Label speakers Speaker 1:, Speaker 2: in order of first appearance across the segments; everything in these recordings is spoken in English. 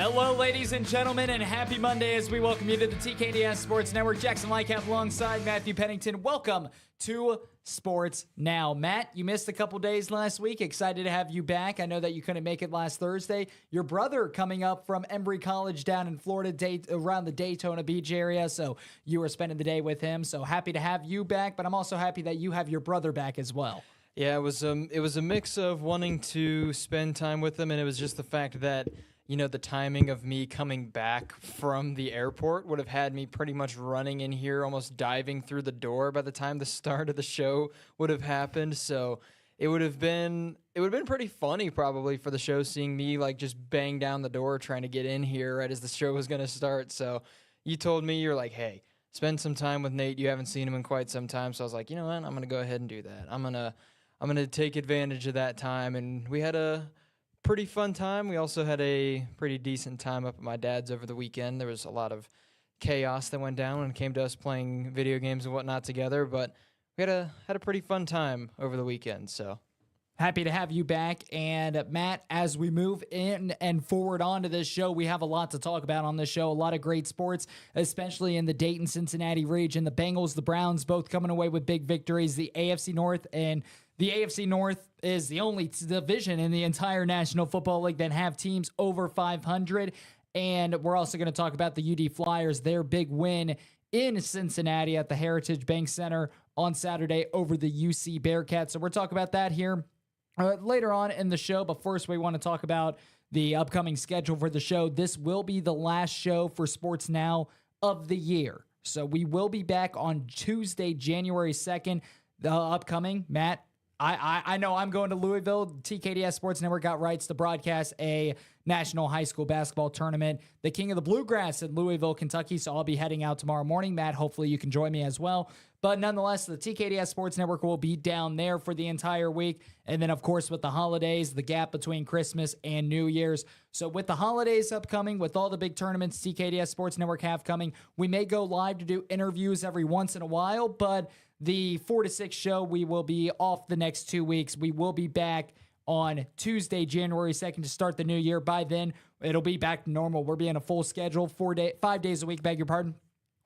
Speaker 1: Hello, ladies and gentlemen, and happy Monday as we welcome you to the TKDS Sports Network. Jackson Lightcap alongside Matthew Pennington. Welcome to Sports Now. Matt, you missed a couple days last week. Excited to have you back. I know that you couldn't make it last Thursday. Your brother coming up from Embry College down in Florida, around the Daytona Beach area, so you were spending the day with him. So happy to have you back, but I'm also happy that you have your brother back as well.
Speaker 2: Yeah, it was a mix of wanting to spend time with him, and it was just the fact that, you know, the timing of me coming back from the airport would have had me pretty much running in here, almost diving through the door by the time the start of the show would have happened. So it would have been pretty funny probably for the show, seeing me like just bang down the door trying to get in here right as the show was going to start. So you told me, you're like, hey, spend some time with Nate. You haven't seen him in quite some time. So I was like, you know what? I'm going to go ahead and do that. I'm going to take advantage of that time. And we had a pretty fun time. We also had a pretty decent time up at my dad's over the weekend. There was a lot of chaos that went down when it came to us playing video games and whatnot together, but we had a pretty fun time over the weekend. So
Speaker 1: happy to have you back. And Matt, as we move in and forward onto this show, we have a lot to talk about on this show. A lot of great sports, especially in the Dayton, Cincinnati region. The Bengals, the Browns, both coming away with big victories. The AFC North is the only division in the entire National Football League that have teams over 500. And we're also going to talk about the UD Flyers, their big win in Cincinnati at the Heritage Bank Center on Saturday over the UC Bearcats. So we're talking about that here later on in the show. But first, we want to talk about the upcoming schedule for the show. This will be the last show for Sports Now of the year. So we will be back on Tuesday, January 2nd, the upcoming. Matt, I know I'm going to Louisville. TKDS Sports Network got rights to broadcast a national high school basketball tournament, the King of the Bluegrass in Louisville, Kentucky. So I'll be heading out tomorrow morning. Matt, hopefully you can join me as well. But nonetheless, the TKDS Sports Network will be down there for the entire week. And then, of course, with the holidays, the gap between Christmas and New Year's. So with the holidays upcoming, with all the big tournaments TKDS Sports Network have coming, we may go live to do interviews every once in a while, but the 4 to 6 show, we will be off the next 2 weeks. We will be back on Tuesday, January 2nd to start the new year. By then, it'll be back to normal. We're being a full schedule, 5 days a week, beg your pardon.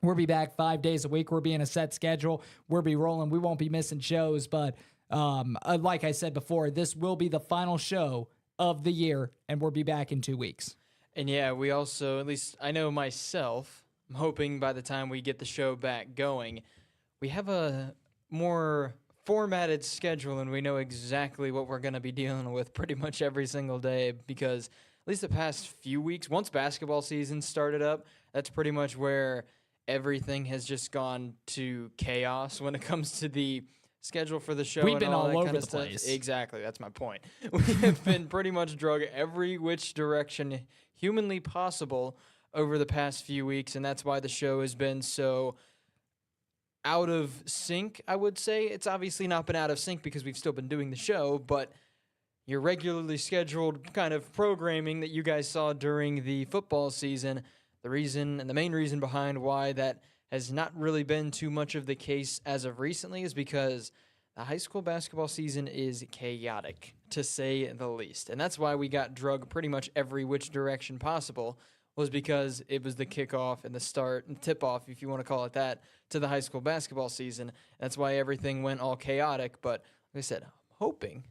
Speaker 1: We'll be back 5 days a week. We're being a set schedule. We'll be rolling. We won't be missing shows. But like I said before, this will be the final show of the year, and we'll be back in 2 weeks.
Speaker 2: And yeah, we also, at least I know myself, I'm hoping by the time we get the show back going, we have a more formatted schedule and we know exactly what we're going to be dealing with pretty much every single day, because at least the past few weeks, once basketball season started up, that's pretty much where everything has just gone to chaos when it comes to the schedule for the show.
Speaker 1: We've been
Speaker 2: and all
Speaker 1: all over
Speaker 2: kind of
Speaker 1: the
Speaker 2: stuff.
Speaker 1: place.
Speaker 2: Exactly, that's my point. We have been pretty much drug every which direction humanly possible over the past few weeks, and that's why the show has been so out of sync, I would say. It's obviously not been out of sync because we've still been doing the show, but your regularly scheduled kind of programming that you guys saw during the football season, the reason and the main reason behind why that has not really been too much of the case as of recently is because the high school basketball season is chaotic, to say the least. And that's why we got drug pretty much every which direction possible, was because it was the kickoff and the start and tip-off, if you want to call it that, to the high school basketball season. That's why everything went all chaotic. But like I said, I'm hoping,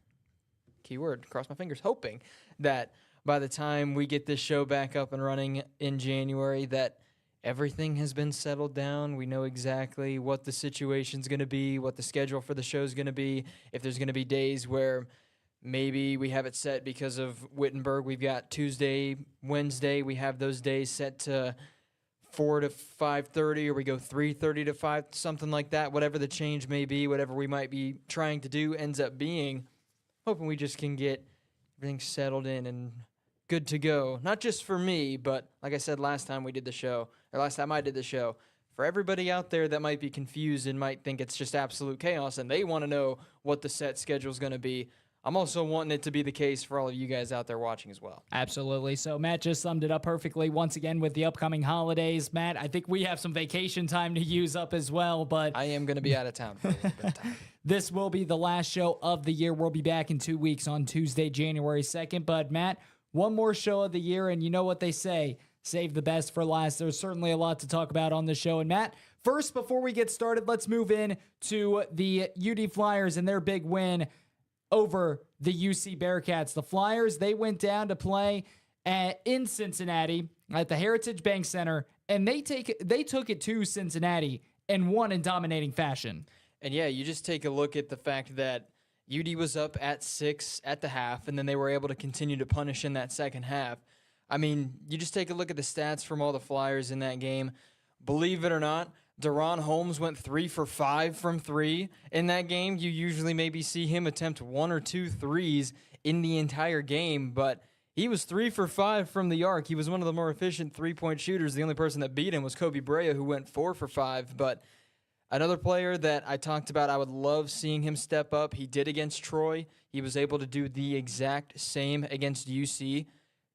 Speaker 2: keyword, cross my fingers, hoping that by the time we get this show back up and running in January, that everything has been settled down. We know exactly what the situation's going to be, what the schedule for the show's going to be, if there's going to be days where maybe we have it set because of Wittenberg. We've got Tuesday, Wednesday. We have those days set to 4 to 5:30, or we go 3:30 to 5, something like that. Whatever the change may be, whatever we might be trying to do ends up being, hoping we just can get everything settled in and good to go. Not just for me, but like I said last time I did the show, for everybody out there that might be confused and might think it's just absolute chaos and they want to know what the set schedule is going to be, I'm also wanting it to be the case for all of you guys out there watching as well.
Speaker 1: Absolutely. So Matt just summed it up perfectly once again with the upcoming holidays. Matt, I think we have some vacation time to use up as well, but
Speaker 2: I am going to be out of town for a little bit of time.
Speaker 1: This will be the last show of the year. We'll be back in 2 weeks on Tuesday, January 2nd. But Matt, one more show of the year, and you know what they say, save the best for last. There's certainly a lot to talk about on the show. And Matt, first, before we get started, let's move in to the UD Flyers and their big win over the UC Bearcats. The Flyers, they went down to play in Cincinnati at the Heritage Bank Center, and they took it to Cincinnati and won in dominating fashion.
Speaker 2: And yeah, you just take a look at the fact that UD was up at 6 at the half, and then they were able to continue to punish in that second half. I mean, you just take a look at the stats from all the Flyers in that game. Believe it or not, Deron Holmes went 3 for 5 from 3 in that game. You usually maybe see him attempt 1 or 2 threes in the entire game, but he was 3 for 5 from the arc. He was one of the more efficient three-point shooters. The only person that beat him was Kobe Brea, who went 4 for 5. But another player that I talked about, I would love seeing him step up. He did against Troy. He was able to do the exact same against UC.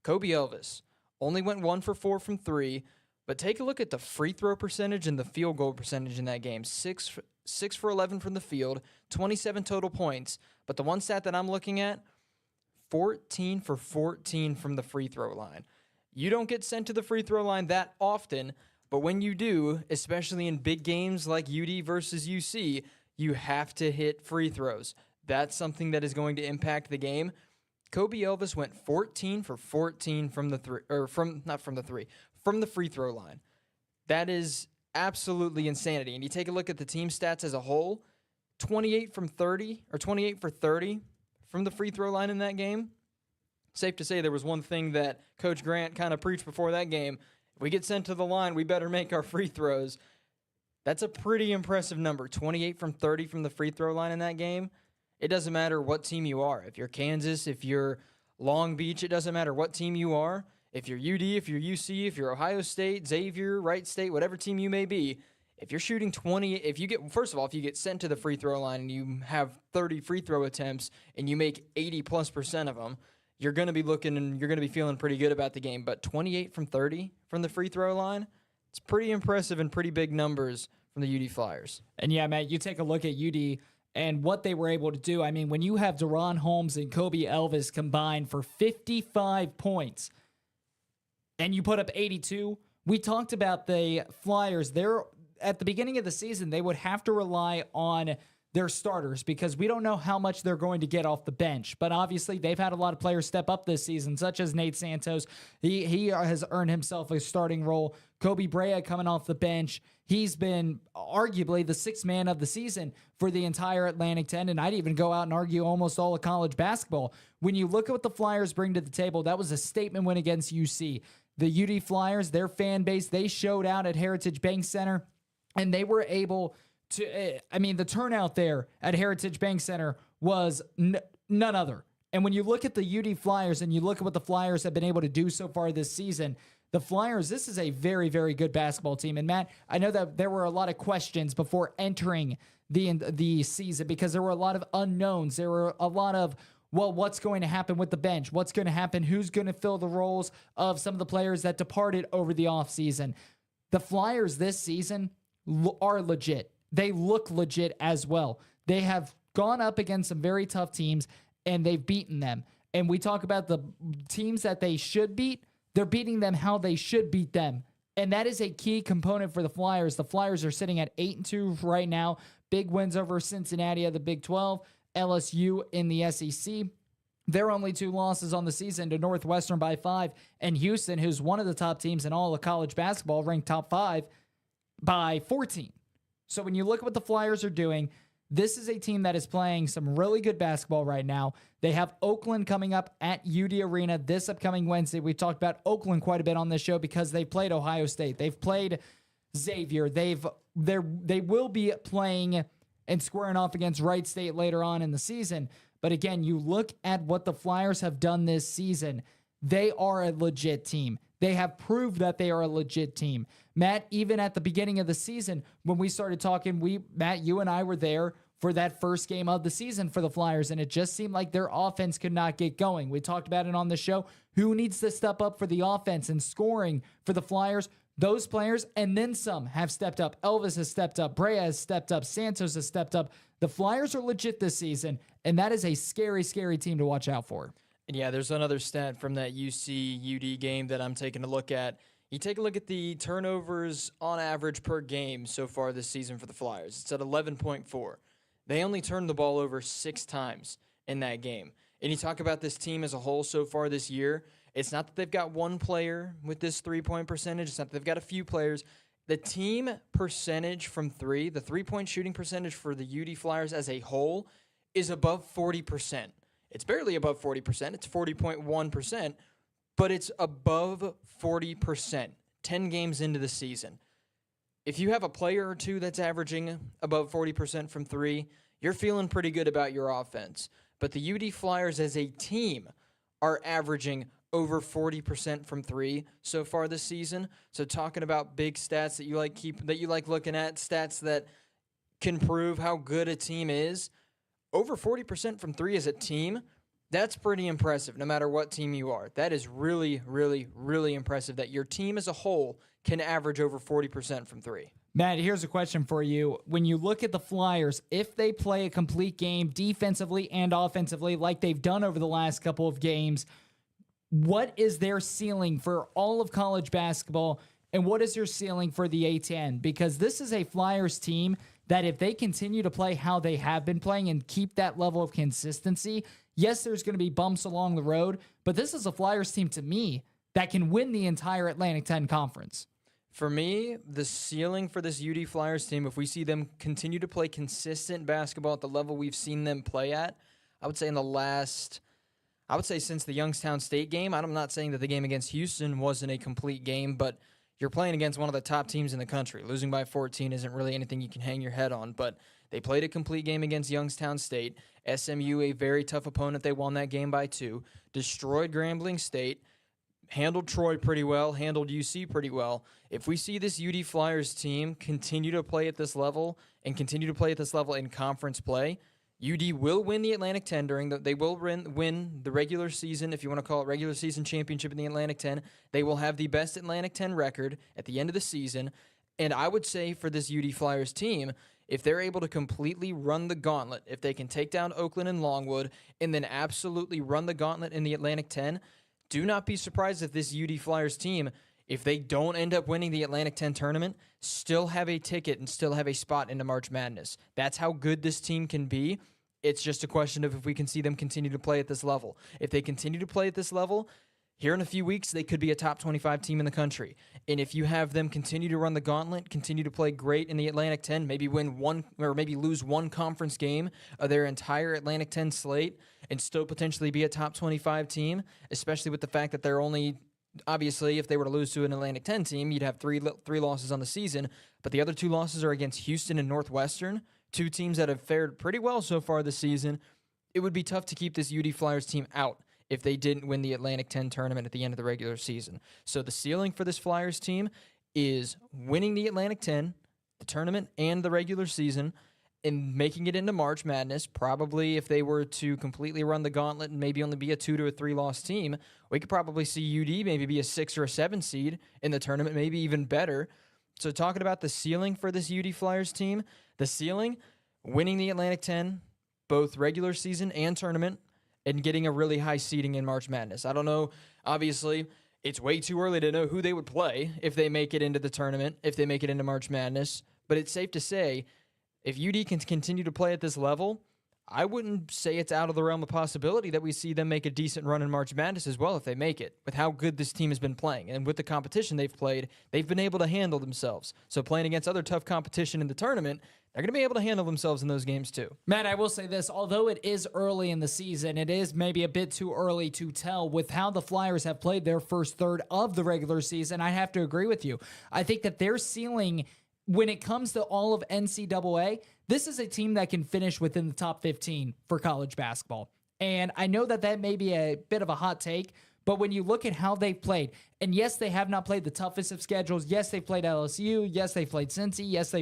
Speaker 2: Kobe Elvis only went 1 for 4 from 3, but take a look at the free throw percentage and the field goal percentage in that game. 6 for 11 from the field, 27 total points. But the one stat that I'm looking at, 14 for 14 from the free throw line. You don't get sent to the free throw line that often, but when you do, especially in big games like UD versus UC, you have to hit free throws. That's something that is going to impact the game. Kobe Elvis went 14 for 14 from the free throw line. That is absolutely insanity. And you take a look at the team stats as a whole, 28 for 30 from the free throw line in that game. Safe to say there was one thing that Coach Grant kind of preached before that game. If we get sent to the line, we better make our free throws. That's a pretty impressive number. 28 from 30 from the free throw line in that game. It doesn't matter what team you are. If you're Kansas, if you're Long Beach, it doesn't matter what team you are. If you're UD, if you're UC, if you're Ohio State, Xavier, Wright State, whatever team you may be, if you're shooting 20, if you get sent to the free throw line and you have 30 free throw attempts and you make 80+% of them, you're going to be looking and you're going to be feeling pretty good about the game. But 28 from 30 from the free throw line, it's pretty impressive and pretty big numbers from the UD Flyers.
Speaker 1: And yeah, Matt, you take a look at UD and what they were able to do. I mean, when you have Deron Holmes and Kobe Elvis combined for 55 points and you put up 82, we talked about the Flyers. They're at the beginning of the season, they would have to rely on their starters because we don't know how much they're going to get off the bench. But obviously, they've had a lot of players step up this season, such as Nate Santos. He has earned himself a starting role. Kobe Brea coming off the bench. He's been arguably the sixth man of the season for the entire Atlantic 10, and I'd even go out and argue almost all of college basketball. When you look at what the Flyers bring to the table, that was a statement win against UC. The UD Flyers, their fan base, they showed out at Heritage Bank Center, and they were able to, the turnout there at Heritage Bank Center was none other. And when you look at the UD Flyers and you look at what the Flyers have been able to do so far this season, the Flyers, this is a very, very good basketball team. And Matt, I know that there were a lot of questions before entering the season because there were a lot of unknowns. There were a lot of, well, what's going to happen with the bench? What's going to happen? Who's going to fill the roles of some of the players that departed over the offseason? The Flyers this season are legit. They look legit as well. They have gone up against some very tough teams, and they've beaten them. And we talk about the teams that they should beat. They're beating them how they should beat them. And that is a key component for the Flyers. The Flyers are sitting at 8-2 right now. Big wins over Cincinnati of the Big 12, LSU in the SEC. Their only 2 losses on the season to Northwestern by 5, and Houston, who's one of the top teams in all of college basketball, ranked top 5 by 14. So when you look at what the Flyers are doing, this is a team that is playing some really good basketball right now. They have Oakland coming up at UD Arena this upcoming Wednesday. We've talked about Oakland quite a bit on this show because they've played Ohio State. They've played Xavier. They will be playing and squaring off against Wright State later on in the season. But again, you look at what the Flyers have done this season. They are a legit team. They have proved that they are a legit team. Matt, even at the beginning of the season, when we started talking, Matt, you and I were there for that first game of the season for the Flyers, and it just seemed like their offense could not get going. We talked about it on the show. Who needs to step up for the offense and scoring for the Flyers? Those players, and then some, have stepped up. Elvis has stepped up. Brea has stepped up. Santos has stepped up. The Flyers are legit this season, and that is a scary, scary team to watch out for.
Speaker 2: And yeah, there's another stat from that UC-UD game that I'm taking a look at. You take a look at the turnovers on average per game so far this season for the Flyers. It's at 11.4. They only turned the ball over 6 times in that game. And you talk about this team as a whole so far this year. It's not that they've got one player with this three-point percentage. It's not that they've got a few players. The team percentage from three, the three-point shooting percentage for the UD Flyers as a whole is above 40%. It's barely above 40%. It's 40.1%, but it's above 40% 10 games into the season. If you have a player or two that's averaging above 40% from three, you're feeling pretty good about your offense. But the UD Flyers as a team are averaging over 40% from three so far this season. So talking about big stats that you like looking at, stats that can prove how good a team is, over 40% from three as a team, that's pretty impressive no matter what team you are. That is really, really, really impressive that your team as a whole can average over 40% from three.
Speaker 1: Matt, here's a question for you. When you look at the Flyers, if they play a complete game defensively and offensively like they've done over the last couple of games, what is their ceiling for all of college basketball, and what is your ceiling for the A-10? Because this is a Flyers team that if they continue to play how they have been playing and keep that level of consistency, yes, there's going to be bumps along the road, but this is a Flyers team, to me, that can win the entire Atlantic 10 Conference.
Speaker 2: For me, the ceiling for this UD Flyers team, if we see them continue to play consistent basketball at the level we've seen them play at, I would say since the Youngstown State game. I'm not saying that the game against Houston wasn't a complete game, but you're playing against one of the top teams in the country. Losing by 14 isn't really anything you can hang your head on, but they played a complete game against Youngstown State. SMU, a very tough opponent. They won that game by 2. Destroyed Grambling State. Handled Troy pretty well. Handled UC pretty well. If we see this UD Flyers team continue to play at this level and continue to play at this level in conference play, UD will win the Atlantic 10 they will win the regular season, if you want to call it regular season championship in the Atlantic 10. They will have the best Atlantic 10 record at the end of the season. And I would say for this UD Flyers team, if they're able to completely run the gauntlet, if they can take down Oakland and Longwood and then absolutely run the gauntlet in the Atlantic 10, do not be surprised if this UD Flyers team, if they don't end up winning the Atlantic 10 tournament, still have a ticket and still have a spot into March Madness. That's how good this team can be. It's just a question of if we can see them continue to play at this level. If they continue to play at this level, here in a few weeks, they could be a top 25 team in the country. And if you have them continue to run the gauntlet, continue to play great in the Atlantic 10, maybe win one or maybe lose one conference game of their entire Atlantic 10 slate and still potentially be a top 25 team, especially with the fact that they're only, obviously, if they were to lose to an Atlantic 10 team, you'd have three losses on the season. But the other 2 losses are against Houston and Northwestern, 2 teams that have fared pretty well so far this season. It would be tough to keep this UD Flyers team out if they didn't win the Atlantic 10 tournament at the end of the regular season. So the ceiling for this Flyers team is winning the Atlantic 10, the tournament, and the regular season, and making it into March Madness. Probably if they were to completely run the gauntlet and maybe only be a 2 to a 3 loss team, we could probably see UD maybe be a 6 or a 7 seed in the tournament, maybe even better. So talking about the ceiling for this UD Flyers team, the ceiling, winning the Atlantic 10, both regular season and tournament, and getting a really high seeding in March Madness. I don't know. Obviously, it's way too early to know who they would play if they make it into the tournament, if they make it into March Madness. But it's safe to say, if UD can continue to play at this level, I wouldn't say it's out of the realm of possibility that we see them make a decent run in March Madness as well if they make it, with how good this team has been playing. And with the competition they've played, they've been able to handle themselves. So playing against other tough competition in the tournament, they're going to be able to handle themselves in those games too.
Speaker 1: Matt, I will say this. Although it is early in the season, it is maybe a bit too early to tell with how the Flyers have played their first third of the regular season. I have to agree with you. I think that their ceiling, when it comes to all of NCAA, this is a team that can finish within the top 15 for college basketball. And I know that that may be a bit of a hot take, but when you look at how they've played, and yes, they have not played the toughest of schedules. Yes, they played LSU. Yes, they played Cincy. Yes, they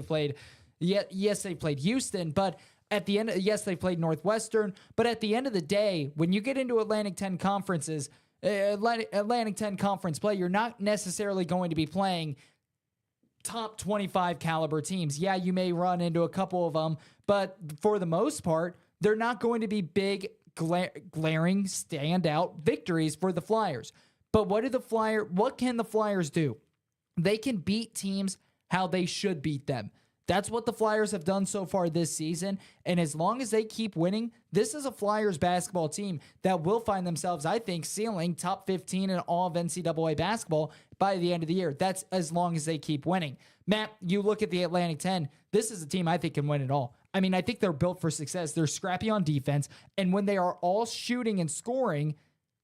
Speaker 1: played Houston. But at the end, yes, they played Northwestern. But at the end of the day, when you get into Atlantic 10 conferences, Atlantic 10 conference play, you're not necessarily going to be playing top 25 caliber teams. Yeah, you may run into a couple of them, but for the most part, they're not going to be big glaring standout victories for the Flyers. But what can the Flyers do? They can beat teams how they should beat them. That's what the Flyers have done so far this season. And as long as they keep winning, this is a Flyers basketball team that will find themselves, I think, ceiling top 15 in all of NCAA basketball by the end of the year. That's as long as they keep winning. Matt, you look at the Atlantic 10. This is a team I think can win it all. I mean, I think they're built for success. They're scrappy on defense. And when they are all shooting and scoring,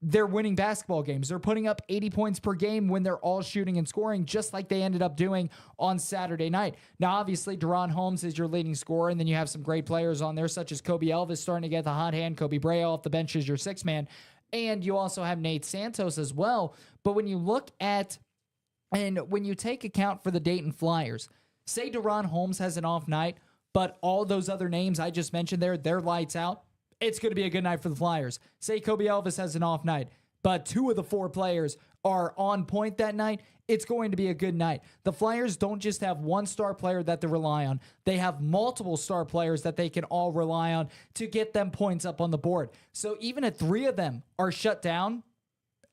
Speaker 1: they're winning basketball games. They're putting up 80 points per game when they're all shooting and scoring, just like they ended up doing on Saturday night. Now, obviously, Deron Holmes is your leading scorer, and then you have some great players on there, such as Kobe Elvis starting to get the hot hand. Kobe Brea off the bench is your sixth man. And you also have Nate Santos as well. But when you look at, and when you take account for the Dayton Flyers, say Deron Holmes has an off night, but all those other names I just mentioned there, they're lights out. It's going to be a good night for the Flyers. Say Kobe Elvis has an off night, but 2 of the 4 players are on point that night. It's going to be a good night. The Flyers don't just have one star player that they rely on. They have multiple star players that they can all rely on to get them points up on the board. So even if 3 of them are shut down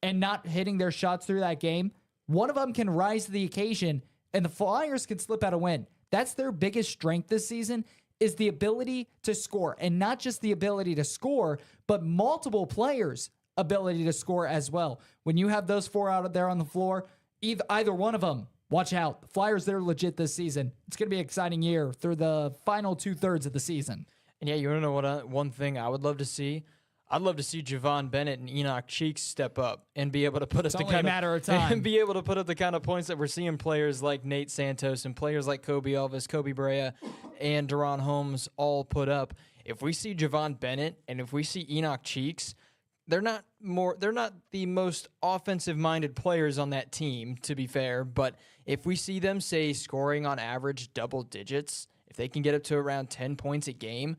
Speaker 1: and not hitting their shots through that game, one of them can rise to the occasion and the Flyers can slip out a win. That's their biggest strength this season, is the ability to score. And not just the ability to score, but multiple players' ability to score as well. When you have those 4 out there on the floor, either one of them, watch out. The Flyers, they're legit this season. It's going to be an exciting year through the final 2/3 of the season.
Speaker 2: And yeah, you want to know what one thing I would love to see? I'd love to see Javon Bennett and Enoch Cheeks step up and be able to put up the kind
Speaker 1: matter of time.
Speaker 2: And be able to put up the kind of points that we're seeing players like Nate Santos and players like Kobe Elvis, Kobe Brea, and Deron Holmes all put up. If we see Javon Bennett and if we see Enoch Cheeks, they're not the most offensive-minded players on that team, to be fair, but if we see them, say, scoring on average double digits, if they can get up to around 10 points a game,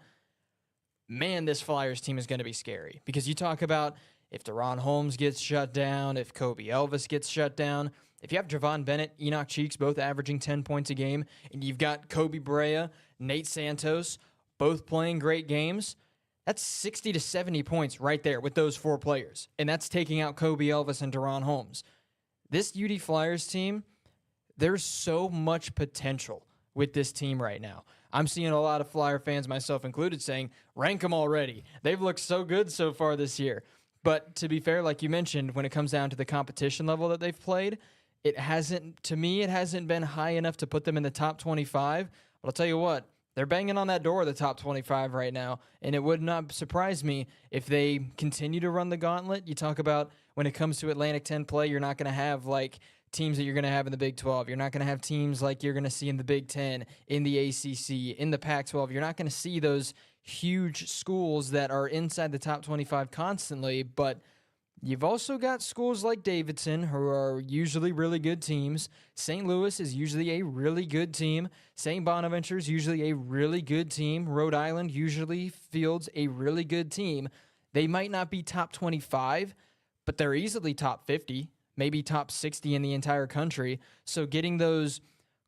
Speaker 2: man, this Flyers team is going to be scary. Because you talk about if Deron Holmes gets shut down, if Kobe Elvis gets shut down, if you have Javon Bennett, Enoch Cheeks both averaging 10 points a game, and you've got Kobe Brea, Nate Santos, both playing great games, that's 60 to 70 points right there with those 4 players. And that's taking out Kobe Elvis and Deron Holmes. This UD Flyers team, there's so much potential with this team right now. I'm seeing a lot of Flyer fans, myself included, saying, rank them already. They've looked so good so far this year. But to be fair, like you mentioned, when it comes down to the competition level that they've played, it hasn't been high enough to put them in the top 25. But I'll tell you what, they're banging on that door of the top 25 right now, and it would not surprise me if they continue to run the gauntlet. You talk about when it comes to Atlantic 10 play, you're not going to have like teams that you're going to have in the Big 12. You're not going to have teams like you're going to see in the Big 10, in the ACC, in the Pac-12. You're not going to see those huge schools that are inside the top 25 constantly, but you've also got schools like Davidson, who are usually really good teams. St. Louis is usually a really good team. St. Bonaventure is usually a really good team. Rhode Island usually fields a really good team. They might not be top 25, but they're easily top 50, maybe top 60 in the entire country. So getting those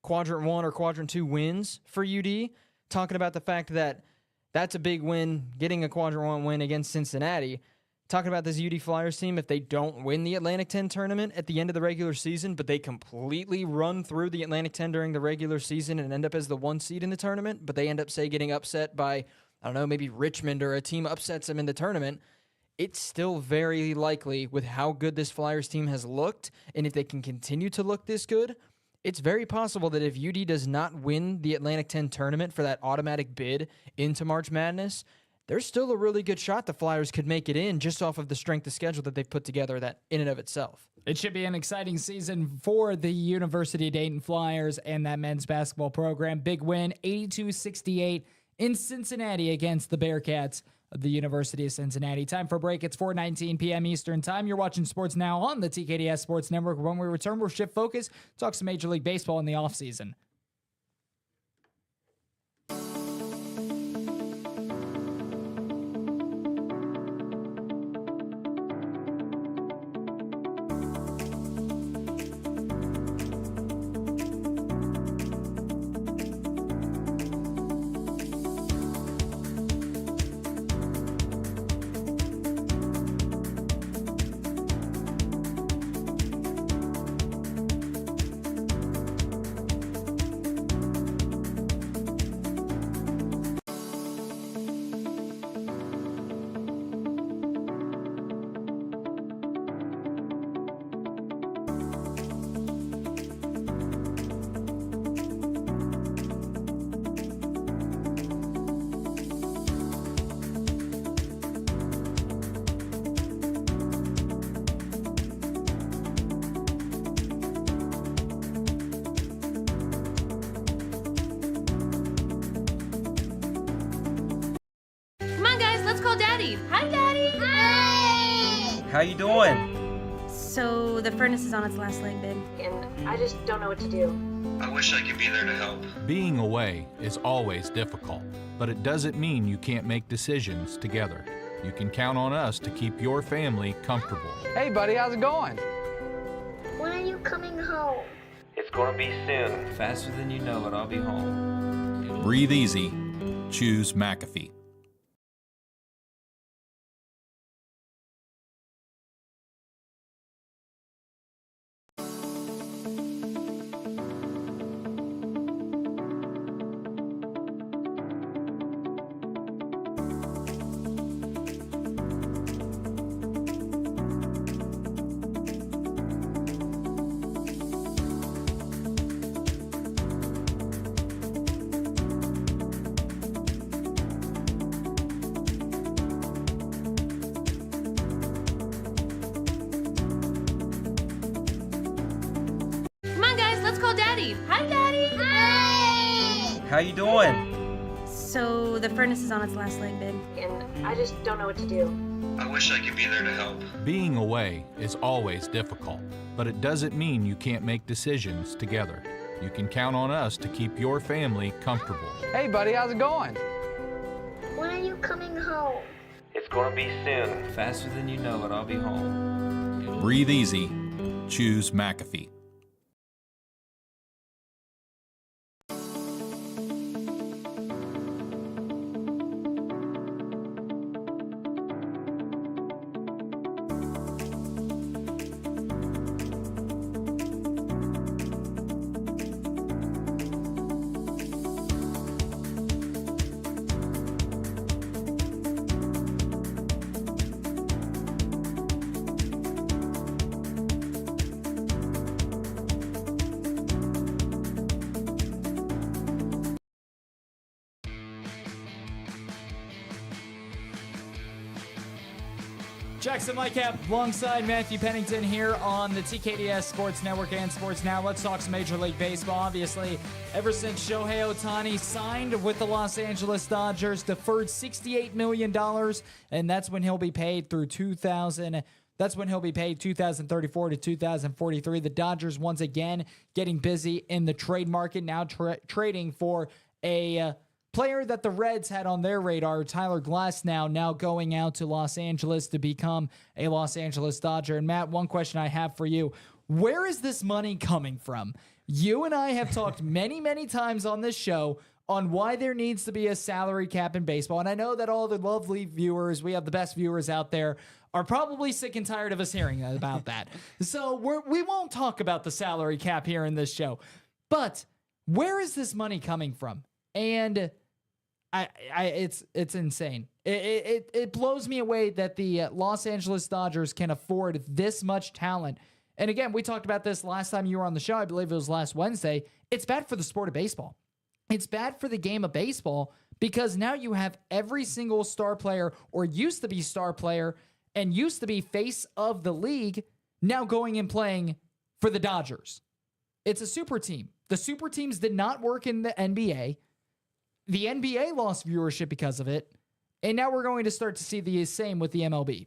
Speaker 2: quadrant 1 or quadrant 2 wins for UD, talking about the fact that that's a big win, getting a quadrant 1 win against Cincinnati. Talking about this UD Flyers team, if they don't win the Atlantic 10 tournament at the end of the regular season, but they completely run through the Atlantic 10 during the regular season and end up as the 1 seed in the tournament, but they end up, say, getting upset by, I don't know, maybe Richmond or a team upsets them in the tournament, it's still very likely with how good this Flyers team has looked, and if they can continue to look this good, it's very possible that if UD does not win the Atlantic 10 tournament for that automatic bid into March Madness, there's still a really good shot the Flyers could make it in just off of the strength of schedule that they've put together that in and of itself.
Speaker 1: It should be an exciting season for the University of Dayton Flyers and that men's basketball program. Big win, 82-68 in Cincinnati against the Bearcats of the University of Cincinnati. Time for a break. It's 4:19 p.m. Eastern Time. You're watching Sports Now on the TKDS Sports Network. When we return, we'll shift focus, talk some Major League Baseball in the offseason.
Speaker 3: How you doing?
Speaker 4: So the furnace is on its last leg, babe. And I just don't know what to do.
Speaker 3: I wish I could be there to help.
Speaker 5: Being away is always difficult, but it doesn't mean you can't make decisions together. You can count on us to keep your family comfortable.
Speaker 6: Hey, buddy, how's it going?
Speaker 7: When are you coming home?
Speaker 3: It's gonna be soon. Faster than you know it, I'll be home.
Speaker 5: Breathe easy. Choose McAfee.
Speaker 4: Come on, guys, let's call Daddy. Hi, Daddy.
Speaker 7: Hi!
Speaker 3: How you doing?
Speaker 4: So the furnace is on its last leg, babe. And I just don't know what to do.
Speaker 3: I wish I could be there to help.
Speaker 5: Being away is always difficult, but it doesn't mean you can't make decisions together. You can count on us to keep your family comfortable.
Speaker 6: Hey, buddy, how's it going?
Speaker 7: When are you coming home?
Speaker 3: It's gonna be soon. Faster than you know it, I'll be home.
Speaker 5: Breathe easy. Choose McAfee.
Speaker 1: Jackson Lightcap alongside Matthew Pennington here on the TKDS Sports Network and Sports Now. Let's talk some Major League Baseball. Obviously, ever since Shohei Ohtani signed with the Los Angeles Dodgers, deferred $68 million, and that's when he'll be paid through 2034 to 2043. The Dodgers once again getting busy in the trade market, now trading for a player that the Reds had on their radar, Tyler Glasnow, now going out to Los Angeles to become a Los Angeles Dodger. And Matt, one question I have for you. Where is this money coming from? You and I have talked many, many times on this show on why there needs to be a salary cap in baseball. And I know that all the lovely viewers, we have the best viewers out there, are probably sick and tired of us hearing about that. So we won't talk about the salary cap here in this show. But where is this money coming from? And it's insane. It blows me away that the Los Angeles Dodgers can afford this much talent. And again, we talked about this last time you were on the show. I believe it was last Wednesday. It's bad for the sport of baseball. It's bad for the game of baseball because now you have every single star player or used to be star player and used to be face of the league now going and playing for the Dodgers. It's a super team. The super teams did not work in the NBA. The NBA lost viewership because of it, and now we're going to start to see the same with the MLB.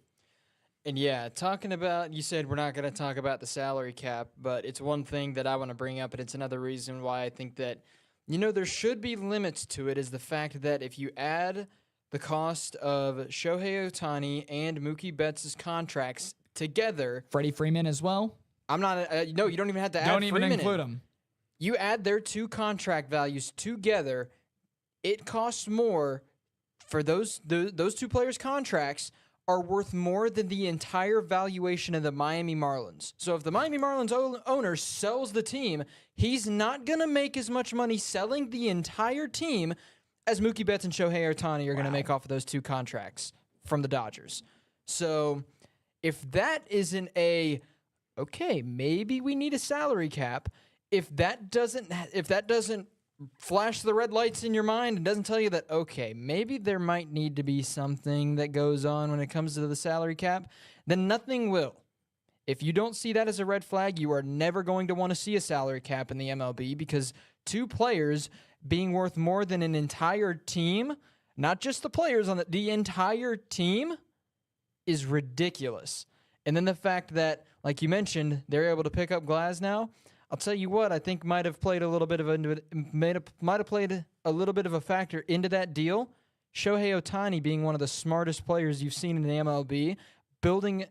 Speaker 2: And yeah, talking about, you said we're not going to talk about the salary cap, but it's one thing that I want to bring up, and it's another reason why I think that, there should be limits to it, is the fact that if you add the cost of Shohei Ohtani and Mookie Betts' contracts together.
Speaker 1: Freddie Freeman as well?
Speaker 2: I'm not, no, you don't even have to add Freeman.
Speaker 1: Don't even include him.
Speaker 2: You add their two contract values together, it costs more for those two players' contracts are worth more than the entire valuation of the Miami Marlins. So if the Miami Marlins owner sells the team, he's not going to make as much money selling the entire team as Mookie Betts and Shohei Ohtani are going to make off of those two contracts from the Dodgers. So if that isn't okay, maybe we need a salary cap. If that doesn't flash the red lights in your mind and doesn't tell you that, okay, maybe there might need to be something that goes on when it comes to the salary cap, then nothing will. If you don't see that as a red flag, you are never going to want to see a salary cap in the MLB because two players being worth more than an entire team, not just the players on the entire team, is ridiculous. And then the fact that, like you mentioned, they're able to pick up Glasnow, I'll tell you what, I think might have played a little bit of a factor into that deal. Shohei Ohtani being one of the smartest players you've seen in the MLB, building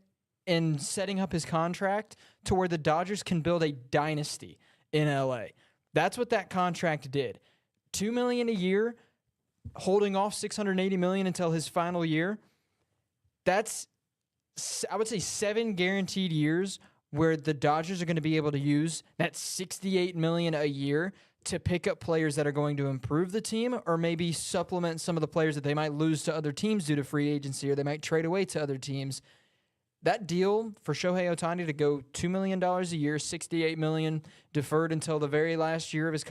Speaker 2: and setting up his contract to where the Dodgers can build a dynasty in LA. That's what that contract did. $2 million a year, holding off $680 million until his final year. That's, I would say, 7 guaranteed years where the Dodgers are going to be able to use that $68 million a year to pick up players that are going to improve the team or maybe supplement some of the players that they might lose to other teams due to free agency or they might trade away to other teams. That deal for Shohei Ohtani to go $2 million a year, $68 million deferred until the very last year of his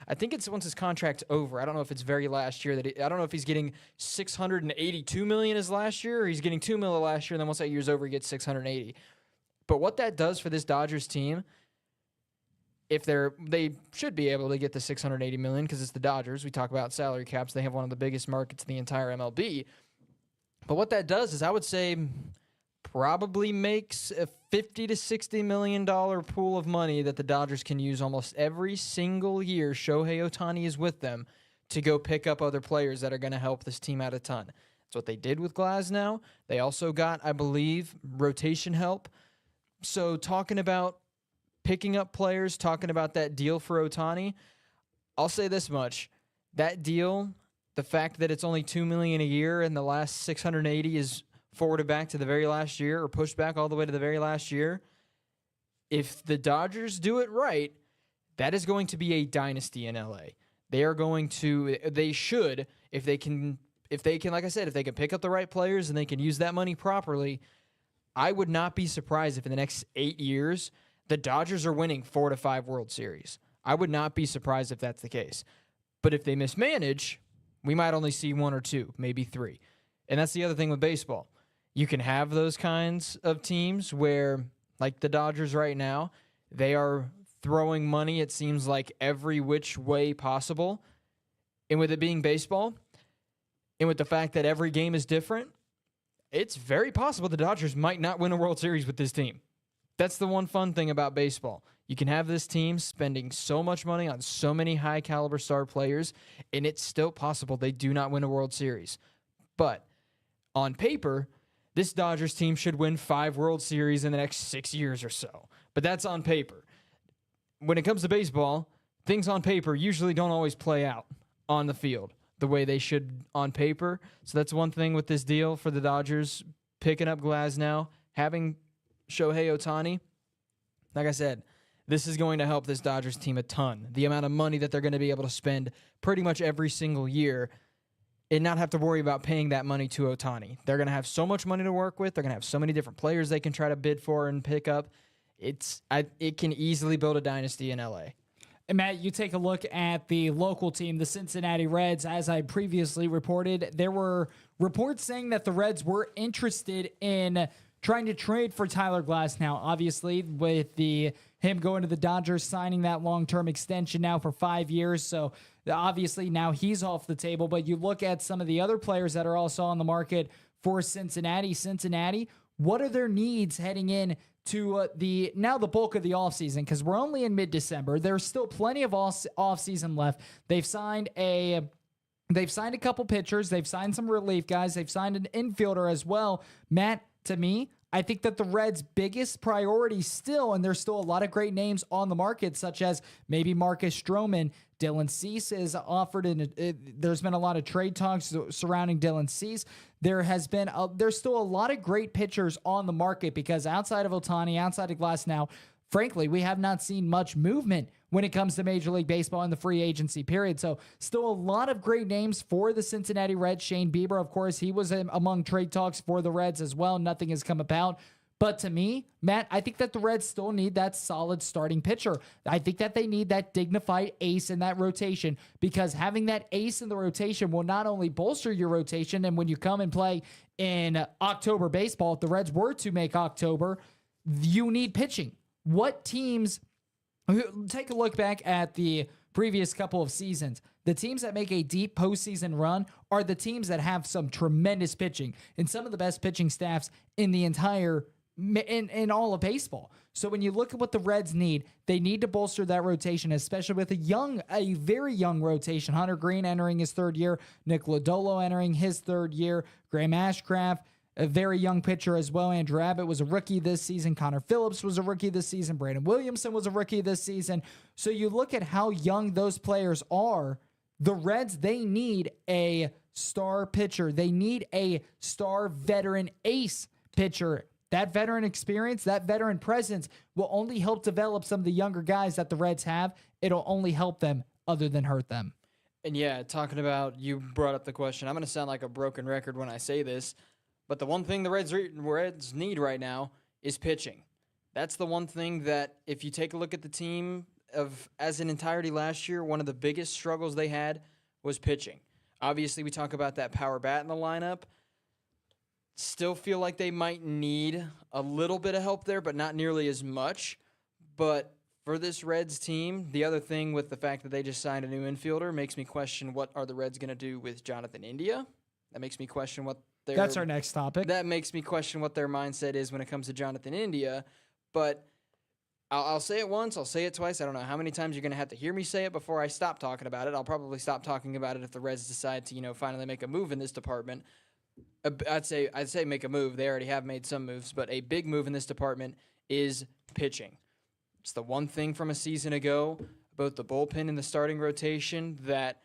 Speaker 2: I think it's once his contract's over. I don't know if it's very last year I don't know if he's getting $682 million his last year or he's getting $2 million last year and then once that year's over he gets $680. But what that does for this Dodgers team, if they should be able to get the $680 million because it's the Dodgers. We talk about salary caps. They have one of the biggest markets in the entire MLB. But what that does is I would say probably makes a $50 to $60 million pool of money that the Dodgers can use almost every single year Shohei Ohtani is with them to go pick up other players that are going to help this team out a ton. That's what they did with Glasnow. They also got, I believe, rotation help. So talking about picking up players, talking about that deal for Ohtani, I'll say this much. That deal, the fact that it's only $2 million a year and the last $680 is forwarded back to the very last year or pushed back all the way to the very last year, if the Dodgers do it right, that is going to be a dynasty in LA. They should, if they can, like I said, if they can pick up the right players and they can use that money properly, I would not be surprised if in the next 8 years, the Dodgers are winning 4 to 5 World Series. I would not be surprised if that's the case. But if they mismanage, we might only see 1 or 2, maybe 3. And that's the other thing with baseball. You can have those kinds of teams where, like the Dodgers right now, they are throwing money, it seems like, every which way possible. And with it being baseball, and with the fact that every game is different, it's very possible the Dodgers might not win a World Series with this team. That's the one fun thing about baseball. You can have this team spending so much money on so many high-caliber star players, and it's still possible they do not win a World Series. But on paper, this Dodgers team should win 5 World Series in the next 6 years or so. But that's on paper. When it comes to baseball, things on paper usually don't always play out on the field the way they should on paper. So that's one thing with this deal for the Dodgers, picking up Glasnow, having Shohei Ohtani. Like I said, this is going to help this Dodgers team a ton. The amount of money that they're going to be able to spend pretty much every single year and not have to worry about paying that money to Ohtani. They're going to have so much money to work with. They're going to have so many different players they can try to bid for and pick up. It can easily build a dynasty in LA.
Speaker 1: And Matt, you take a look at the local team, the Cincinnati Reds. As I previously reported, there were reports saying that the Reds were interested in trying to trade for Tyler Glasnow. Obviously, with him going to the Dodgers, signing that long-term extension now for 5 years. So obviously now he's off the table. But you look at some of the other players that are also on the market for Cincinnati. What are their needs heading in to the bulk of the offseason? Because we're only in mid-December. There's still plenty of offseason left. They've signed a couple pitchers. They've signed some relief guys. They've signed an infielder as well. Matt, to me, I think that the Reds' biggest priority still, and there's still a lot of great names on the market, such as maybe Marcus Stroman. Dylan Cease is offered, there's been a lot of trade talks surrounding Dylan Cease. There's still a lot of great pitchers on the market because outside of Ohtani, outside of Glasnow, frankly, we have not seen much movement when it comes to Major League Baseball in the free agency period. So still a lot of great names for the Cincinnati Reds. Shane Bieber, of course, he was among trade talks for the Reds as well. Nothing has come about. But to me, Matt, I think that the Reds still need that solid starting pitcher. I think that they need that dignified ace in that rotation because having that ace in the rotation will not only bolster your rotation, and when you come and play in October baseball, if the Reds were to make October, you need pitching. What teams, take a look back at the previous couple of seasons. The teams that make a deep postseason run are the teams that have some tremendous pitching and some of the best pitching staffs in the entire in all of baseball. So when you look at what the Reds need, they need to bolster that rotation, especially with a very young rotation. Hunter Green entering his third year, Nick Lodolo entering his third year, Graham Ashcraft, a very young pitcher as well. Andrew Abbott was a rookie this season. Connor Phillips was a rookie this season. Brandon Williamson was a rookie this season. So you look at how young those players are. The Reds, they need a star pitcher. They need a star veteran ace pitcher. That veteran experience, that veteran presence will only help develop some of the younger guys that the Reds have. It'll only help them other than hurt them.
Speaker 2: And yeah, talking about, you brought up the question. I'm going to sound like a broken record when I say this, but the one thing the Reds need right now is pitching. That's the one thing that, if you take a look at the team as an entirety last year, one of the biggest struggles they had was pitching. Obviously, we talk about that power bat in the lineup. Still feel like they might need a little bit of help there, but not nearly as much. But for this Reds team, the other thing with the fact that they just signed a new infielder makes me question, what are the Reds going to do with Jonathan India? That makes me question what their...
Speaker 1: That's our next topic.
Speaker 2: That makes me question what their mindset is when it comes to Jonathan India. But I'll say it once, I'll say it twice. I don't know how many times you're going to have to hear me say it before I stop talking about it. I'll probably stop talking about it if the Reds decide to, finally make a move in this department. I'd say make a move. They already have made some moves, but a big move in this department is pitching. It's the one thing from a season ago, both the bullpen and the starting rotation, that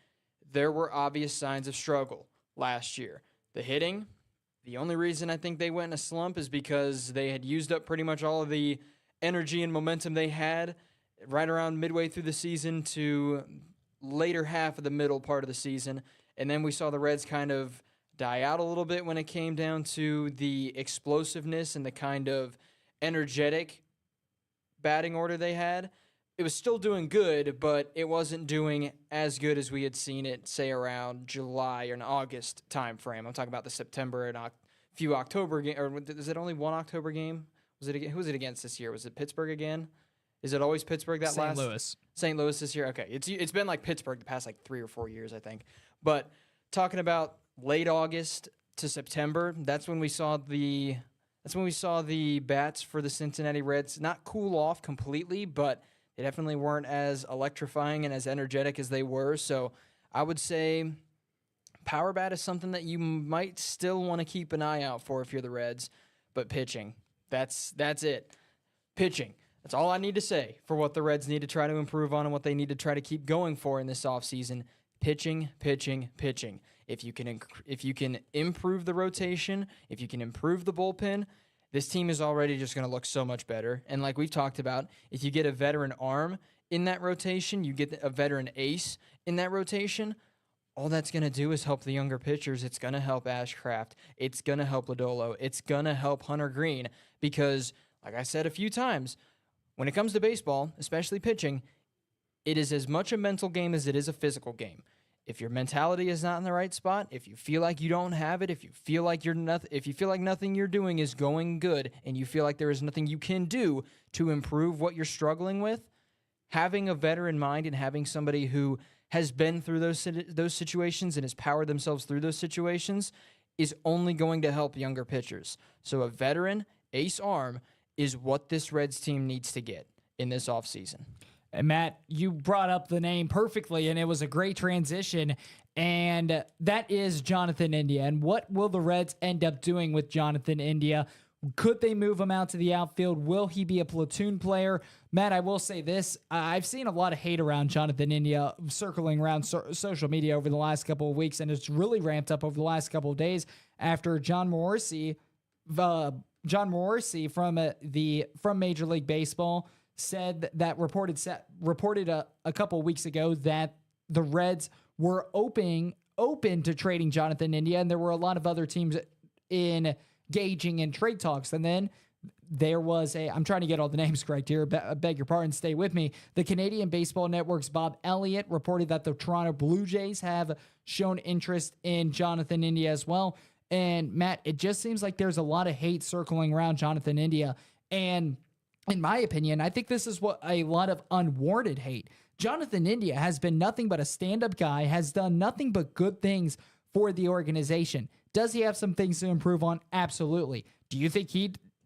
Speaker 2: there were obvious signs of struggle last year. The hitting, the only reason I think they went in a slump is because they had used up pretty much all of the energy and momentum they had right around midway through the season to later half of the middle part of the season. And then we saw the Reds kind of die out a little bit when it came down to the explosiveness and the kind of energetic batting order they had. It was still doing good, but it wasn't doing as good as we had seen it, say, around July or an August time frame. I'm talking about the September and few October game, or is it only one October game? Who was it against this year? Was it Pittsburgh again? Is it always Pittsburgh that
Speaker 1: St. Louis.
Speaker 2: St. Louis this year? Okay. It's been like Pittsburgh the past 3 or 4 years, I think. But talking about late August to September, that's when we saw the bats for the Cincinnati Reds not cool off completely, but they definitely weren't as electrifying and as energetic as they were. So I would say power bat is something that you might still want to keep an eye out for if you're the Reds. But pitching, that's it. Pitching. That's all I need to say for what the Reds need to try to improve on and what they need to try to keep going for in this offseason. Pitching, pitching, pitching. If you can improve the rotation, if you can improve the bullpen, this team is already just going to look so much better. And like we've talked about, if you get a veteran arm in that rotation, you get a veteran ace in that rotation, all that's going to do is help the younger pitchers. It's going to help Ashcraft. It's going to help Lodolo. It's going to help Hunter Green because, like I said a few times, when it comes to baseball, especially pitching, it is as much a mental game as it is a physical game. If your mentality is not in the right spot, if you feel like you don't have it, if you feel like nothing you're doing is going good, and you feel like there is nothing you can do to improve what you're struggling with, having a veteran mind and having somebody who has been through those situations and has powered themselves through those situations is only going to help younger pitchers. So a veteran ace arm is what this Reds team needs to get in this offseason.
Speaker 1: And Matt, you brought up the name perfectly, and it was a great transition, and that is Jonathan India. And what will the Reds end up doing with Jonathan India? Could they move him out to the outfield? Will he be a platoon player? Matt, I will say this. I've seen a lot of hate around Jonathan India circling around social media over the last couple of weeks, and it's really ramped up over the last couple of days after John Morrissey from Major League Baseball said that reported a couple of weeks ago that the Reds were open to trading Jonathan India, and there were a lot of other teams engaging in trade talks. And then there was I'm trying to get all the names correct here, beg your pardon, stay with me. The Canadian Baseball Network's Bob Elliott reported that the Toronto Blue Jays have shown interest in Jonathan India as well. And Matt, it just seems like there's a lot of hate circling around Jonathan India, and in my opinion, I think this is what a lot of unwarranted hate. Jonathan India has been nothing but a stand-up guy, has done nothing but good things for the organization. Does he have some things to improve on? Absolutely. Do you think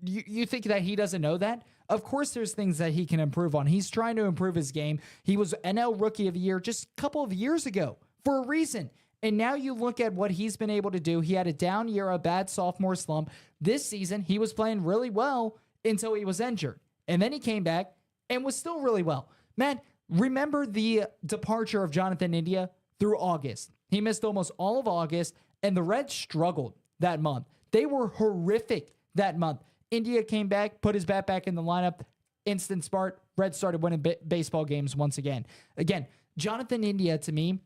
Speaker 1: You think that he doesn't know that? Of course there's things that he can improve on. He's trying to improve his game. He was NL Rookie of the Year just a couple of years ago for a reason. And now you look at what he's been able to do. He had a down year, a bad sophomore slump. This season, he was playing really well until he was injured. And then he came back and was still really well. Man, remember the departure of Jonathan India through August. He missed almost all of August, and the Reds struggled that month. They were horrific that month. India came back, put his bat back in the lineup, instant spark. Reds started winning baseball games once again. Again, Jonathan India, to me,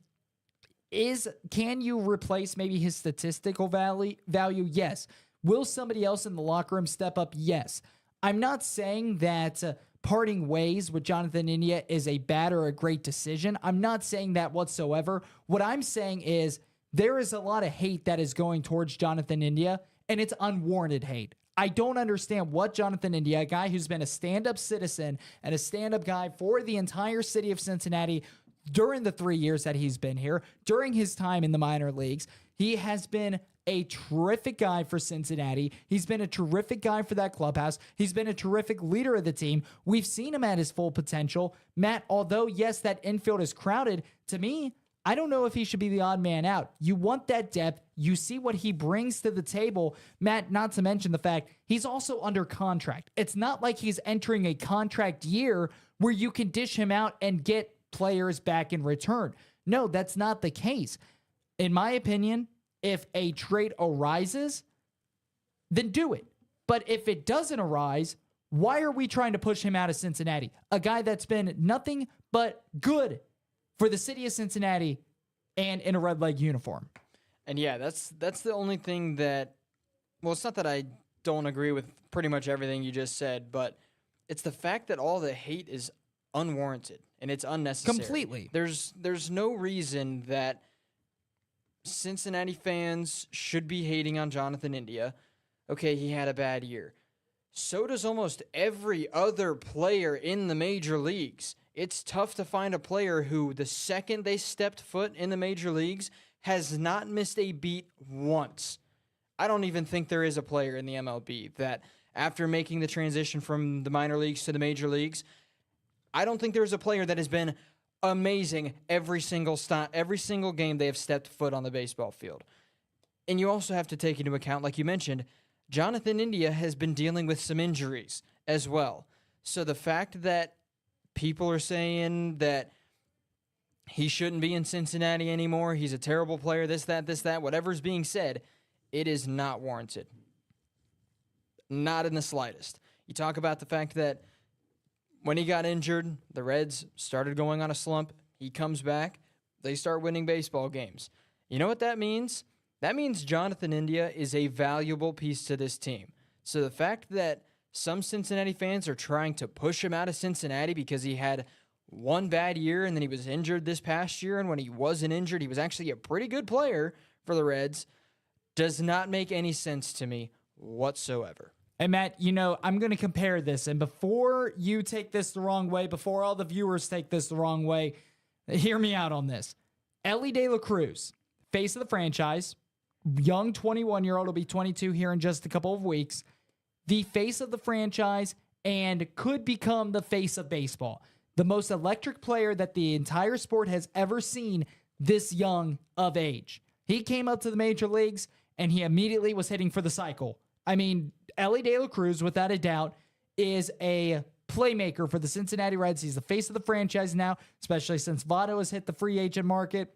Speaker 1: can you replace maybe his statistical value? Yes. Will somebody else in the locker room step up? Yes. I'm not saying that parting ways with Jonathan India is a bad or a great decision. I'm not saying that whatsoever. What I'm saying is there is a lot of hate that is going towards Jonathan India, and it's unwarranted hate. I don't understand what Jonathan India, a guy who's been a stand-up citizen and a stand-up guy for the entire city of Cincinnati during the 3 years that he's been here, during his time in the minor leagues, he has been a terrific guy for Cincinnati. He's been a terrific guy for that clubhouse. He's been a terrific leader of the team. We've seen him at his full potential. Matt, although, yes, that infield is crowded, to me, I don't know if he should be the odd man out. You want that depth. You see what he brings to the table. Matt, not to mention the fact he's also under contract. It's not like he's entering a contract year where you can dish him out and get players back in return. No, that's not the case. In my opinion, if a trade arises, then do it. But if it doesn't arise, why are we trying to push him out of Cincinnati? A guy that's been nothing but good for the city of Cincinnati and in a red leg uniform.
Speaker 2: And yeah, that's the only thing that, well, it's not that I don't agree with pretty much everything you just said, but it's the fact that all the hate is unwarranted and it's unnecessary.
Speaker 1: Completely.
Speaker 2: There's no reason that Cincinnati fans should be hating on Jonathan India. Okay, he had a bad year. So does almost every other player in the major leagues. It's tough to find a player who, the second they stepped foot in the major leagues, has not missed a beat once. I don't even think there is a player in the MLB that, after making the transition from the minor leagues to the major leagues, I don't think there's a player that has been amazing every single game they have stepped foot on the baseball field. And you also have to take into account, like you mentioned, Jonathan India has been dealing with some injuries as well. So the fact that people are saying that he shouldn't be in Cincinnati anymore, he's a terrible player, this, that, whatever's being said, it is not warranted. Not in the slightest. You talk about the fact that when he got injured, the Reds started going on a slump. He comes back. They start winning baseball games. You know what that means? That means Jonathan India is a valuable piece to this team. So the fact that some Cincinnati fans are trying to push him out of Cincinnati because he had one bad year and then he was injured this past year, and when he wasn't injured, he was actually a pretty good player for the Reds, does not make any sense to me whatsoever.
Speaker 1: And Matt, I'm going to compare this. And before you take this the wrong way, before all the viewers take this the wrong way, hear me out on this. Elly De La Cruz, face of the franchise, young 21-year-old, will be 22 here in just a couple of weeks, the face of the franchise and could become the face of baseball. The most electric player that the entire sport has ever seen this young of age. He came up to the major leagues and he immediately was hitting for the cycle. I mean, Elly De La Cruz, without a doubt, is a playmaker for the Cincinnati Reds. He's the face of the franchise now, especially since Votto has hit the free agent market.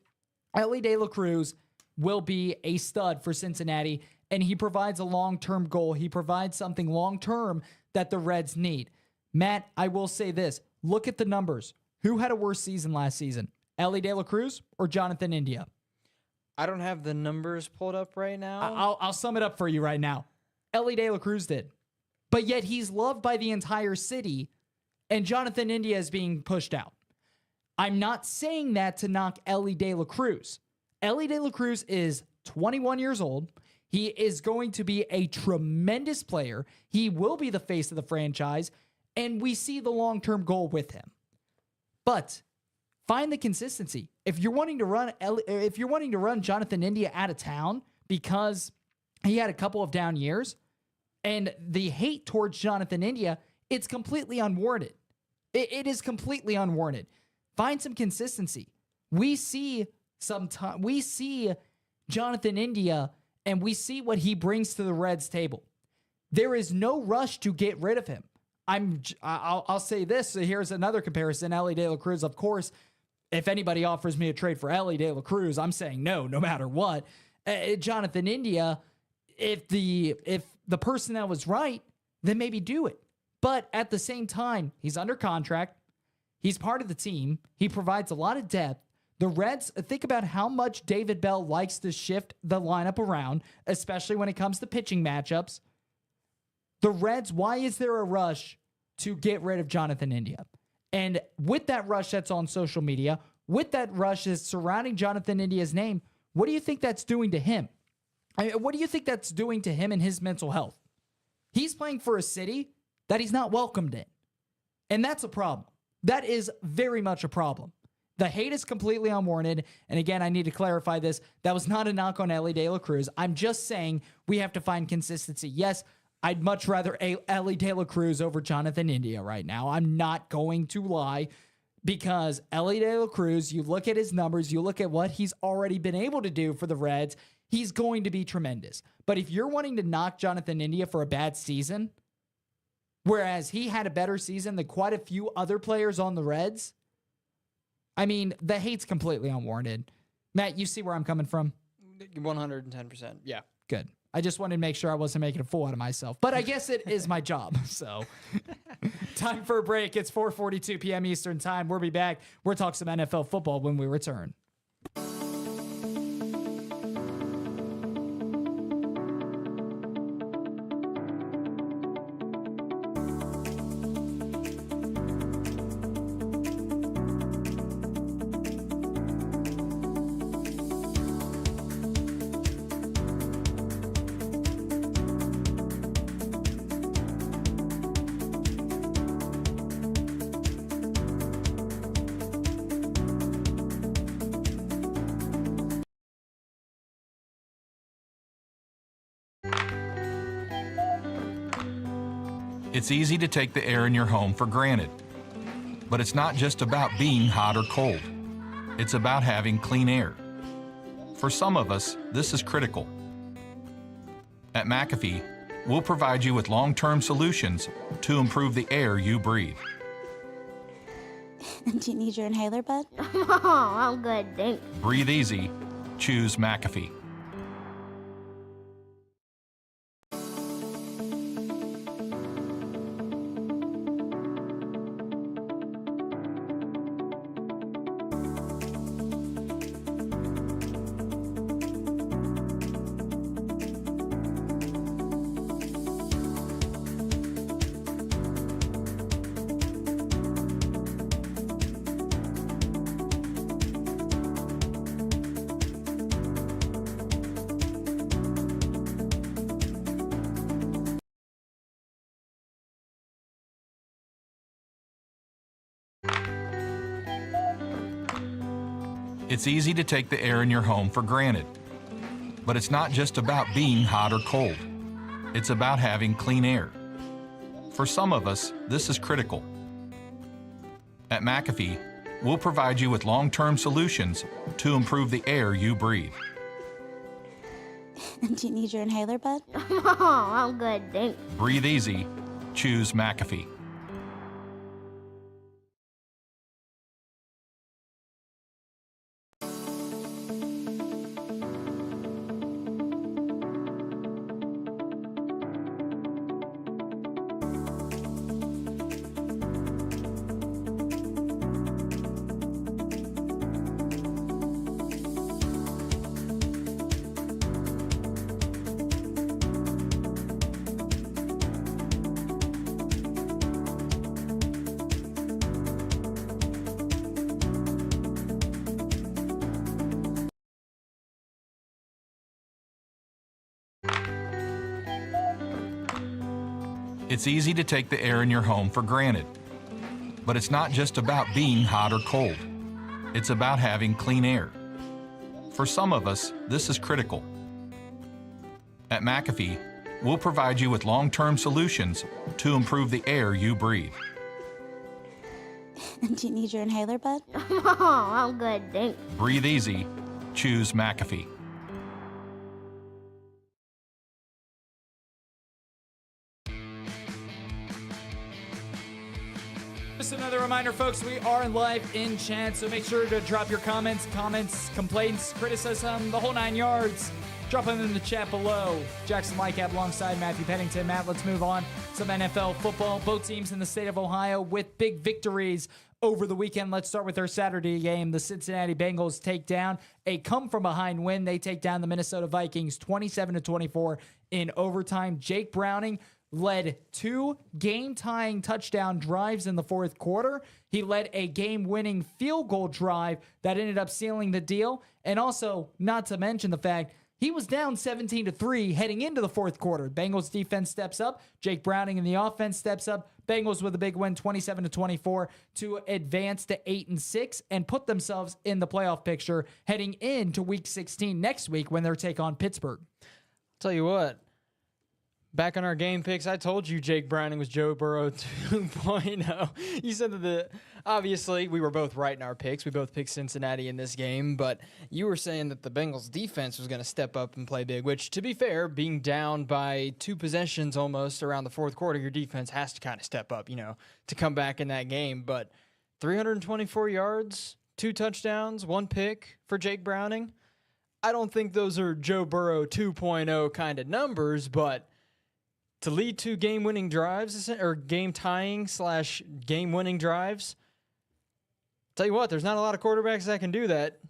Speaker 1: Elly De La Cruz will be a stud for Cincinnati, and he provides a long-term goal. He provides something long-term that the Reds need. Matt, I will say this. Look at the numbers. Who had a worse season last season? Elly De La Cruz or Jonathan India?
Speaker 2: I don't have the numbers pulled up right now.
Speaker 1: I'll sum it up for you right now. Elly De La Cruz did. But yet he's loved by the entire city, and Jonathan India is being pushed out. I'm not saying that to knock Elly De La Cruz. Elly De La Cruz is 21 years old. He is going to be a tremendous player. He will be the face of the franchise, and we see the long-term goal with him. But find the consistency. If you're wanting to run Jonathan India out of town because he had a couple of down years, And the hate towards Jonathan India, it's completely unwarranted. It is completely unwarranted. Find some consistency. We see Jonathan India, and we see what he brings to the Reds table. There is no rush to get rid of him. I'll say this. So here's another comparison. Ellie De La Cruz, of course, if anybody offers me a trade for Ellie De La Cruz, I'm saying no matter what. Jonathan India, if the personnel was right, then maybe do it. But at the same time, he's under contract. He's part of the team. He provides a lot of depth. The Reds, think about how much David Bell likes to shift the lineup around, especially when it comes to pitching matchups. The Reds, why is there a rush to get rid of Jonathan India? And with that rush that's on social media, with that rush that's surrounding Jonathan India's name, what do you think that's doing to him? What do you think that's doing to him and his mental health? He's playing for a city that he's not welcomed in. And that's a problem. That is very much a problem. The hate is completely unwarranted. And again, I need to clarify this. That was not a knock on Ellie De La Cruz. I'm just saying we have to find consistency. Yes, I'd much rather Ellie De La Cruz over Jonathan India right now. I'm not going to lie, because Ellie De La Cruz, you look at his numbers, you look at what he's already been able to do for the Reds, he's going to be tremendous. But if you're wanting to knock Jonathan India for a bad season, whereas he had a better season than quite a few other players on the Reds, I mean, the hate's completely unwarranted. Matt, you see where I'm coming from?
Speaker 2: 110%. Yeah.
Speaker 1: Good. I just wanted to make sure I wasn't making a fool out of myself. But I guess it is my job. So time for a break. It's 4:42 p.m. Eastern time. We'll be back. We'll talk some NFL football when we return.
Speaker 5: It's easy to take the air in your home for granted. But it's not just about being hot or cold. It's about having clean air. For some of us, this is critical. At McAfee, we'll provide you with long-term solutions to improve the air you breathe.
Speaker 8: Do you need your inhaler, bud?
Speaker 7: Oh, I'm good, thanks.
Speaker 5: Breathe easy. Choose McAfee. It's easy to take the air in your home for granted. But it's not just about being hot or cold. It's about having clean air. For some of us, this is critical. At McAfee, we'll provide you with long-term solutions to improve the air you breathe.
Speaker 8: Do you need your inhaler, bud?
Speaker 7: Oh, I'm good, thanks.
Speaker 5: Breathe easy. Choose McAfee. It's easy to take the air in your home for granted. But it's not just about being hot or cold. It's about having clean air. For some of us, this is critical. At McAfee, we'll provide you with long-term solutions to improve the air you breathe.
Speaker 8: Do you need your inhaler, bud?
Speaker 7: Oh, I'm good, thanks.
Speaker 5: Breathe easy. Choose McAfee.
Speaker 1: Just another reminder, folks, we are live in chat, so make sure to drop your comments, complaints, criticism, the whole 9 yards. Drop them in the chat below. Jackson Lightcap alongside Matthew Pennington. Matt, let's move on. Some NFL football. Both teams in the state of Ohio with big victories over the weekend. Let's start with our Saturday game. The Cincinnati Bengals take down a come-from-behind win. They take down the Minnesota Vikings 27-24 in overtime. Jake Browning led 2 game-tying touchdown drives in the fourth quarter. He led a game-winning field goal drive that ended up sealing the deal. And also, not to mention the fact he was down 17-3 heading into the fourth quarter. Bengals defense steps up. Jake Browning and the offense steps up. Bengals with a big win, 27-24, to advance to 8-6 and put themselves in the playoff picture heading into Week 16 next week when they take on Pittsburgh.
Speaker 2: Tell you what, back on our game picks, I told you Jake Browning was Joe Burrow 2.0. You said that obviously we were both right in our picks. We both picked Cincinnati in this game, but you were saying that the Bengals defense was going to step up and play big, which, to be fair, being down by 2 possessions almost around the fourth quarter, your defense has to kind of step up, to come back in that game. But 324 yards, 2 touchdowns, 1 pick for Jake Browning. I don't think those are Joe Burrow 2.0 kind of numbers, but to lead 2 game-winning drives, or game-tying / game-winning drives, tell you what, there's not a lot of quarterbacks that can do that,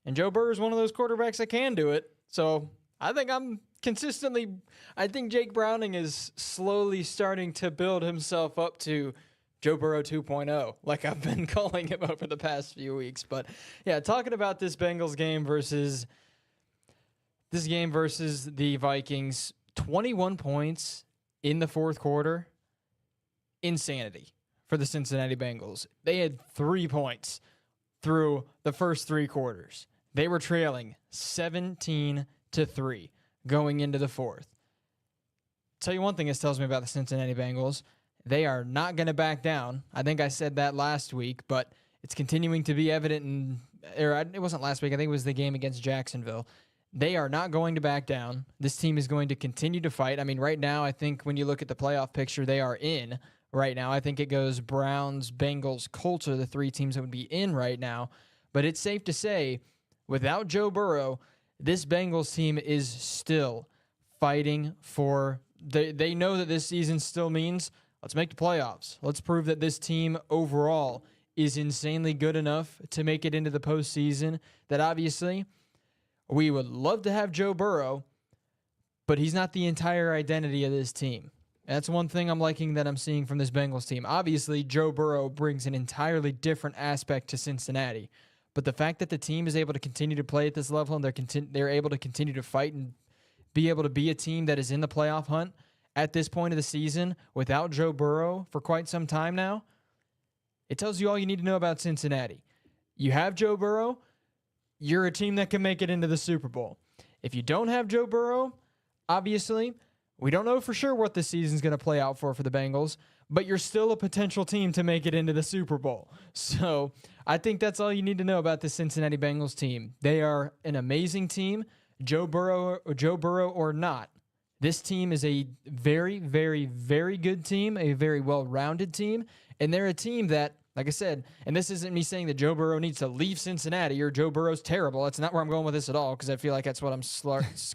Speaker 2: and Joe Burrow is one of those quarterbacks that can do it. So I think Jake Browning is slowly starting to build himself up to Joe Burrow 2.0, like I've been calling him over the past few weeks. But yeah, talking about this Bengals game versus the Vikings, 21 points in the fourth quarter, insanity for the Cincinnati Bengals. They had 3 points through the first 3 quarters. They were trailing 17-3 going into the fourth. Tell you one thing this tells me about the Cincinnati Bengals. They are not going to back down. I think I said that last week, but it's continuing to be evident it wasn't last week. I think it was the game against Jacksonville. They are not going to back down. This team is going to continue to fight. I mean, right now, I think when you look at the playoff picture, they are in right now. I think it goes Browns, Bengals, Colts are the 3 teams that would be in right now. But it's safe to say, without Joe Burrow, this Bengals team is still fighting for... They know that this season still means, let's make the playoffs. Let's prove that this team overall is insanely good enough to make it into the postseason. That obviously... we would love to have Joe Burrow, but he's not the entire identity of this team. That's one thing I'm liking that I'm seeing from this Bengals team. Obviously, Joe Burrow brings an entirely different aspect to Cincinnati, but the fact that the team is able to continue to play at this level and they're able to continue to fight and be able to be a team that is in the playoff hunt at this point of the season without Joe Burrow for quite some time now, it tells you all you need to know about Cincinnati. You have Joe Burrow, you're a team that can make it into the Super Bowl. If you don't have Joe Burrow, obviously, we don't know for sure what this season's going to play out for the Bengals, but you're still a potential team to make it into the Super Bowl. So I think that's all you need to know about the Cincinnati Bengals team. They are an amazing team, Joe Burrow or not. This team is a very, very, very good team, a very well-rounded team, and they're a team that, like I said, and this isn't me saying that Joe Burrow needs to leave Cincinnati or Joe Burrow's terrible. That's not where I'm going with this at all, because I feel like that's what I'm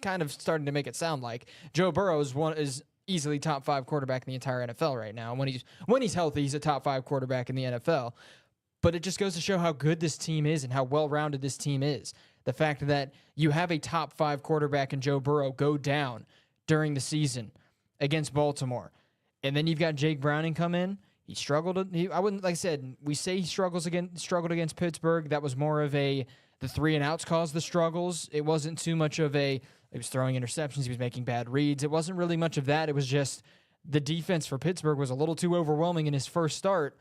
Speaker 2: kind of starting to make it sound like. Joe Burrow is easily top 5 quarterback in the entire NFL right now. When he's healthy, he's a top 5 quarterback in the NFL. But it just goes to show how good this team is and how well-rounded this team is. The fact that you have a top 5 quarterback in Joe Burrow go down during the season against Baltimore, and then you've got Jake Browning come in. He struggled. I wouldn't, like I said, we say he struggled against Pittsburgh. That was more of the 3 and outs caused the struggles. It wasn't too much of he was throwing interceptions. He was making bad reads. It wasn't really much of that. It was just the defense for Pittsburgh was a little too overwhelming in his first start.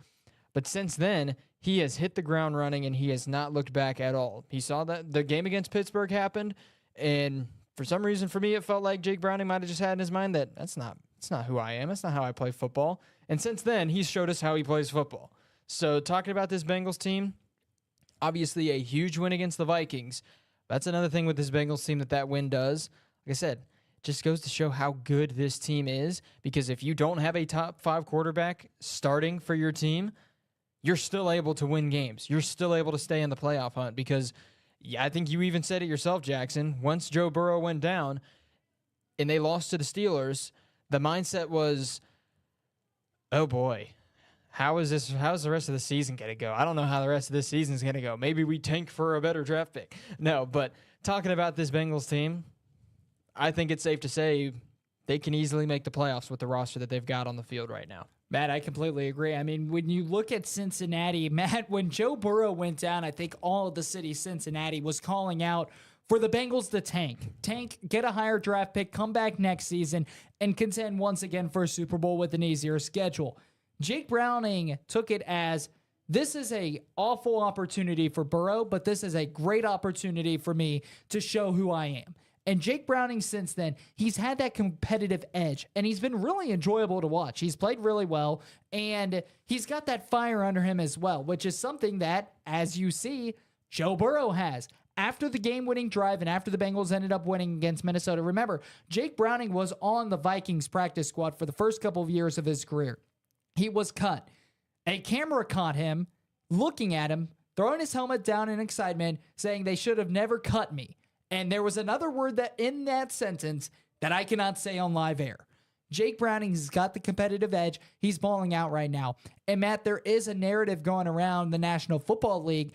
Speaker 2: But since then, he has hit the ground running and he has not looked back at all. He saw that the game against Pittsburgh happened, and for some reason, for me, it felt like Jake Browning might have just had in his mind that that's not who I am. That's not how I play football. And since then, he's showed us how he plays football. So talking about this Bengals team, obviously a huge win against the Vikings. That's another thing with this Bengals team that win does. Like I said, just goes to show how good this team is, because if you don't have a top 5 quarterback starting for your team, you're still able to win games. You're still able to stay in the playoff hunt because, I think you even said it yourself, Jackson. Once Joe Burrow went down and they lost to the Steelers, the mindset was, oh boy, how's the rest of the season going to go? I don't know how the rest of this season is going to go. Maybe we tank for a better draft pick. No, but talking about this Bengals team, I think it's safe to say they can easily make the playoffs with the roster that they've got on the field right now.
Speaker 1: Matt, I completely agree. I mean, when you look at Cincinnati, Matt, when Joe Burrow went down, I think all of the city Cincinnati was calling out for the Bengals to tank, get a higher draft pick, come back next season, and contend once again for a Super Bowl with an easier schedule. Jake Browning took it as, this is a awful opportunity for Burrow, but this is a great opportunity for me to show who I am. And Jake Browning, since then, he's had that competitive edge, and he's been really enjoyable to watch. He's played really well, and he's got that fire under him as well, which is something that, as you see, Joe Burrow has. After the game-winning drive and after the Bengals ended up winning against Minnesota, remember, Jake Browning was on the Vikings practice squad for the first couple of years of his career. He was cut. A camera caught him, looking at him, throwing his helmet down in excitement, saying they should have never cut me. And there was another word that in that sentence that I cannot say on live air. Jake Browning's got the competitive edge. He's balling out right now. And Matt, there is a narrative going around the National Football League,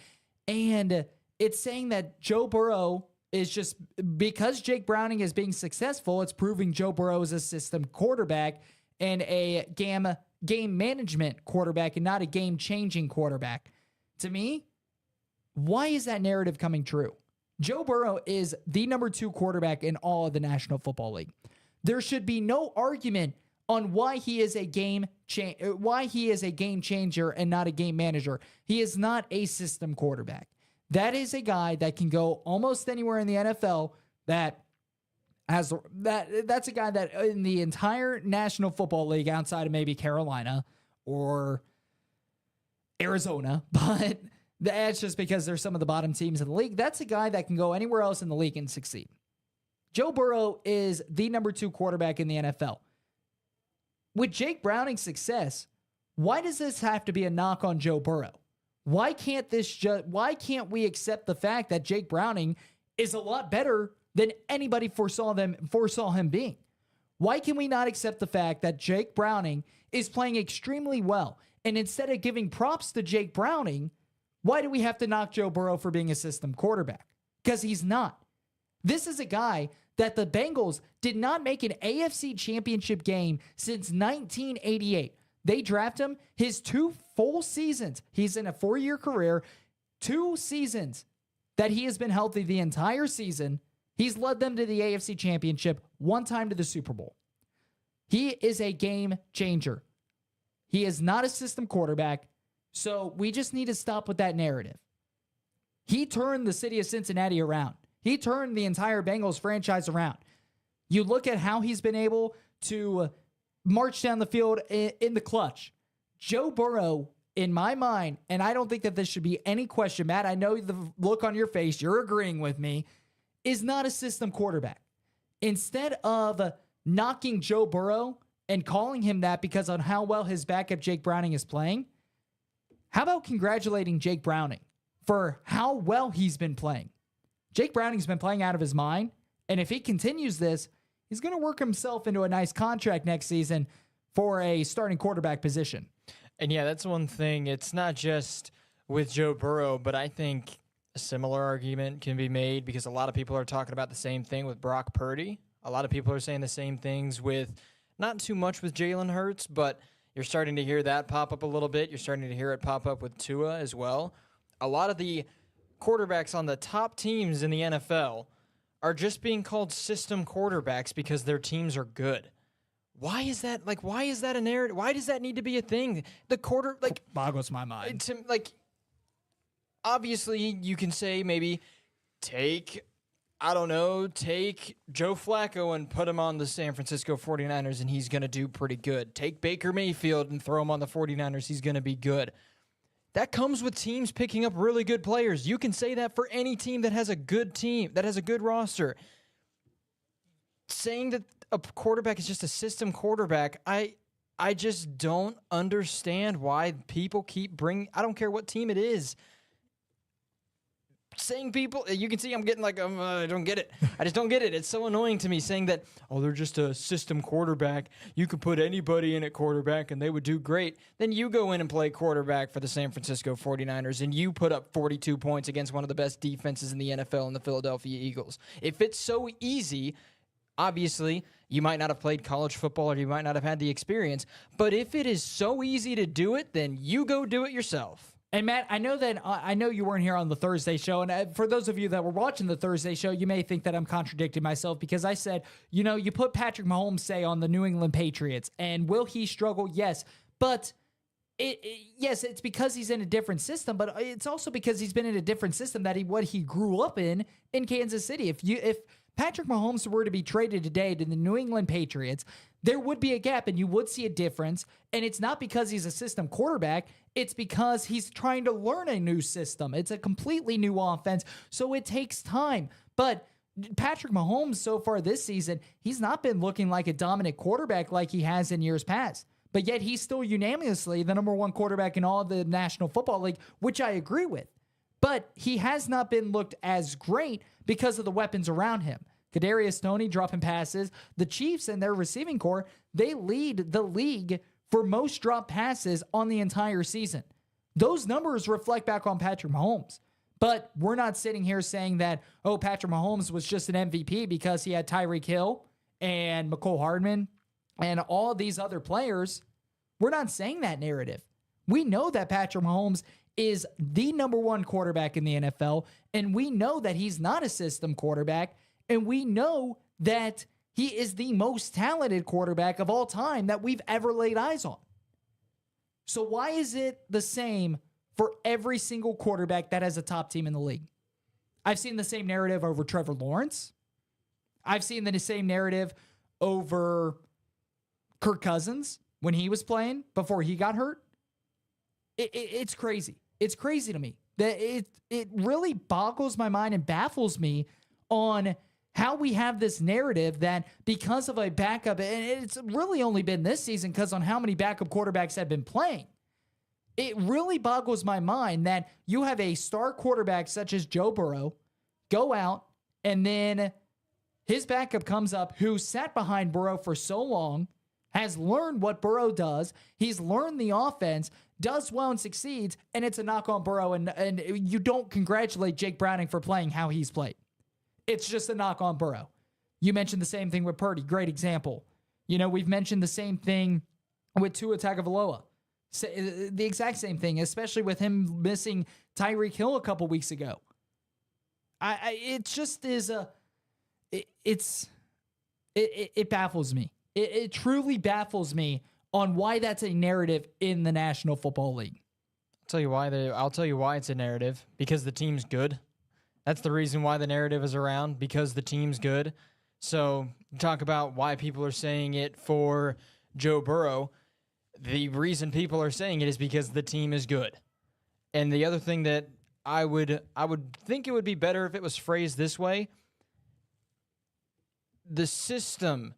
Speaker 1: and it's saying that Joe Burrow is just, because Jake Browning is being successful, it's proving Joe Burrow is a system quarterback and a game management quarterback and not a game-changing quarterback. To me, why is that narrative coming true? Joe Burrow is the number 2 quarterback in all of the National Football League. There should be no argument on why he is a game changer and not a game manager. He is not a system quarterback. That is a guy that can go almost anywhere in the NFL. That's a guy that in the entire National Football League, outside of maybe Carolina or Arizona, but that's just because they're some of the bottom teams in the league. That's a guy that can go anywhere else in the league and succeed. Joe Burrow is the number 2 quarterback in the NFL. With Jake Browning's success, why does this have to be a knock on Joe Burrow? Why can't we accept the fact that Jake Browning is a lot better than anybody foresaw him being? Why can we not accept the fact that Jake Browning is playing extremely well? And instead of giving props to Jake Browning, why do we have to knock Joe Burrow for being a system quarterback? Because he's not. This is a guy that the Bengals did not make an AFC championship game since 1988. They draft him his 2 full seasons. He's in a 4-year career, 2 seasons that he has been healthy the entire season. He's led them to the AFC championship, 1 time to the Super Bowl. He is a game changer. He is not a system quarterback. So we just need to stop with that narrative. He turned the city of Cincinnati around. He turned the entire Bengals franchise around. You look at how he's been able to march down the field in the clutch. Joe Burrow, in my mind, and I don't think that this should be any question, Matt, I know the look on your face, you're agreeing with me, is not a system quarterback. Instead of knocking Joe Burrow and calling him that because of how well his backup Jake Browning is playing, how about congratulating Jake Browning for how well he's been playing? Jake Browning's been playing out of his mind, and if he continues this, he's going to work himself into a nice contract next season for a starting quarterback position.
Speaker 2: And yeah, that's one thing. It's not just with Joe Burrow, but I think a similar argument can be made because a lot of people are talking about the same thing with Brock Purdy. A lot of people are saying the same things with, not too much with Jalen Hurts, but you're starting to hear that pop up a little bit. You're starting to hear it pop up with Tua as well. A lot of the quarterbacks on the top teams in the NFL are just being called system quarterbacks because their teams are good. Why is that a narrative? Why does that need to be a thing?
Speaker 1: Boggles my mind.
Speaker 2: Obviously, you can say maybe take I don't know, take Joe Flacco and put him on the San Francisco 49ers, and he's going to do pretty good. Take Baker Mayfield and throw him on the 49ers, he's going to be good. That comes with teams picking up really good players. You can say that for any team that has a good team, that has a good roster. Saying that a quarterback is just a system quarterback, I just don't understand why people keep bringing, I don't care what team it is, saying people, you can see I'm getting like, I don't get it. I just don't get it. It's so annoying to me saying that, oh, they're just a system quarterback. You could put anybody in at quarterback and they would do great. Then you go in and play quarterback for the San Francisco 49ers and you put up 42 points against one of the best defenses in the NFL and the Philadelphia Eagles. If it's so easy, obviously, you might not have played college football or you might not have had the experience, but if it is so easy to do it, then you go do it yourself.
Speaker 1: And Matt, I know you weren't here on the Thursday show, and for those of you that were watching the Thursday show, you may think that I'm contradicting myself because I said, you put Patrick Mahomes, say, on the New England Patriots, and will he struggle? Yes, but yes, it's because he's in a different system, but it's also because he's been in a different system that what he grew up in Kansas City. If Patrick Mahomes were to be traded today to the New England Patriots, there would be a gap and you would see a difference. And it's not because he's a system quarterback. It's because he's trying to learn a new system. It's a completely new offense. So it takes time. But Patrick Mahomes so far this season, he's not been looking like a dominant quarterback like he has in years past. But yet he's still unanimously the number one quarterback in all of the National Football League, which I agree with. But he has not been looked as great because of the weapons around him. Kadarius Toney dropping passes. The Chiefs and their receiving core, they lead the league for most drop passes on the entire season. Those numbers reflect back on Patrick Mahomes. But we're not sitting here saying that, oh, Patrick Mahomes was just an MVP because he had Tyreek Hill and McCole Hardman and all these other players. We're not saying that narrative. We know that Patrick Mahomes is the number one quarterback in the NFL, and we know that he's not a system quarterback, and we know that he is the most talented quarterback of all time that we've ever laid eyes on. So why is it the same for every single quarterback that has a top team in the league? I've seen the same narrative over Trevor Lawrence. I've seen the same narrative over Kirk Cousins when he was playing before he got hurt. It's crazy. It's crazy to me. That it really boggles my mind and baffles me on how we have this narrative that because of a backup, and it's really only been this season because on how many backup quarterbacks have been playing. It really boggles my mind that you have a star quarterback such as Joe Burrow go out and then his backup comes up who sat behind Burrow for so long, has learned what Burrow does. He's learned the offense, does well and succeeds, and it's a knock on Burrow. And you don't congratulate Jake Browning for playing how he's played. It's just a knock on Burrow. You mentioned the same thing with Purdy. Great example. We've mentioned the same thing with Tua Tagovailoa. The exact same thing, especially with him missing Tyreek Hill a couple weeks ago. It just is it baffles me. It truly baffles me on why that's a narrative in the National Football League.
Speaker 2: I'll tell you why it's a narrative. Because the team's good. That's the reason why the narrative is around, because the team's good. So talk about why people are saying it for Joe Burrow. The reason people are saying it is because the team is good. And the other thing that I would think it would be better if it was phrased this way. The system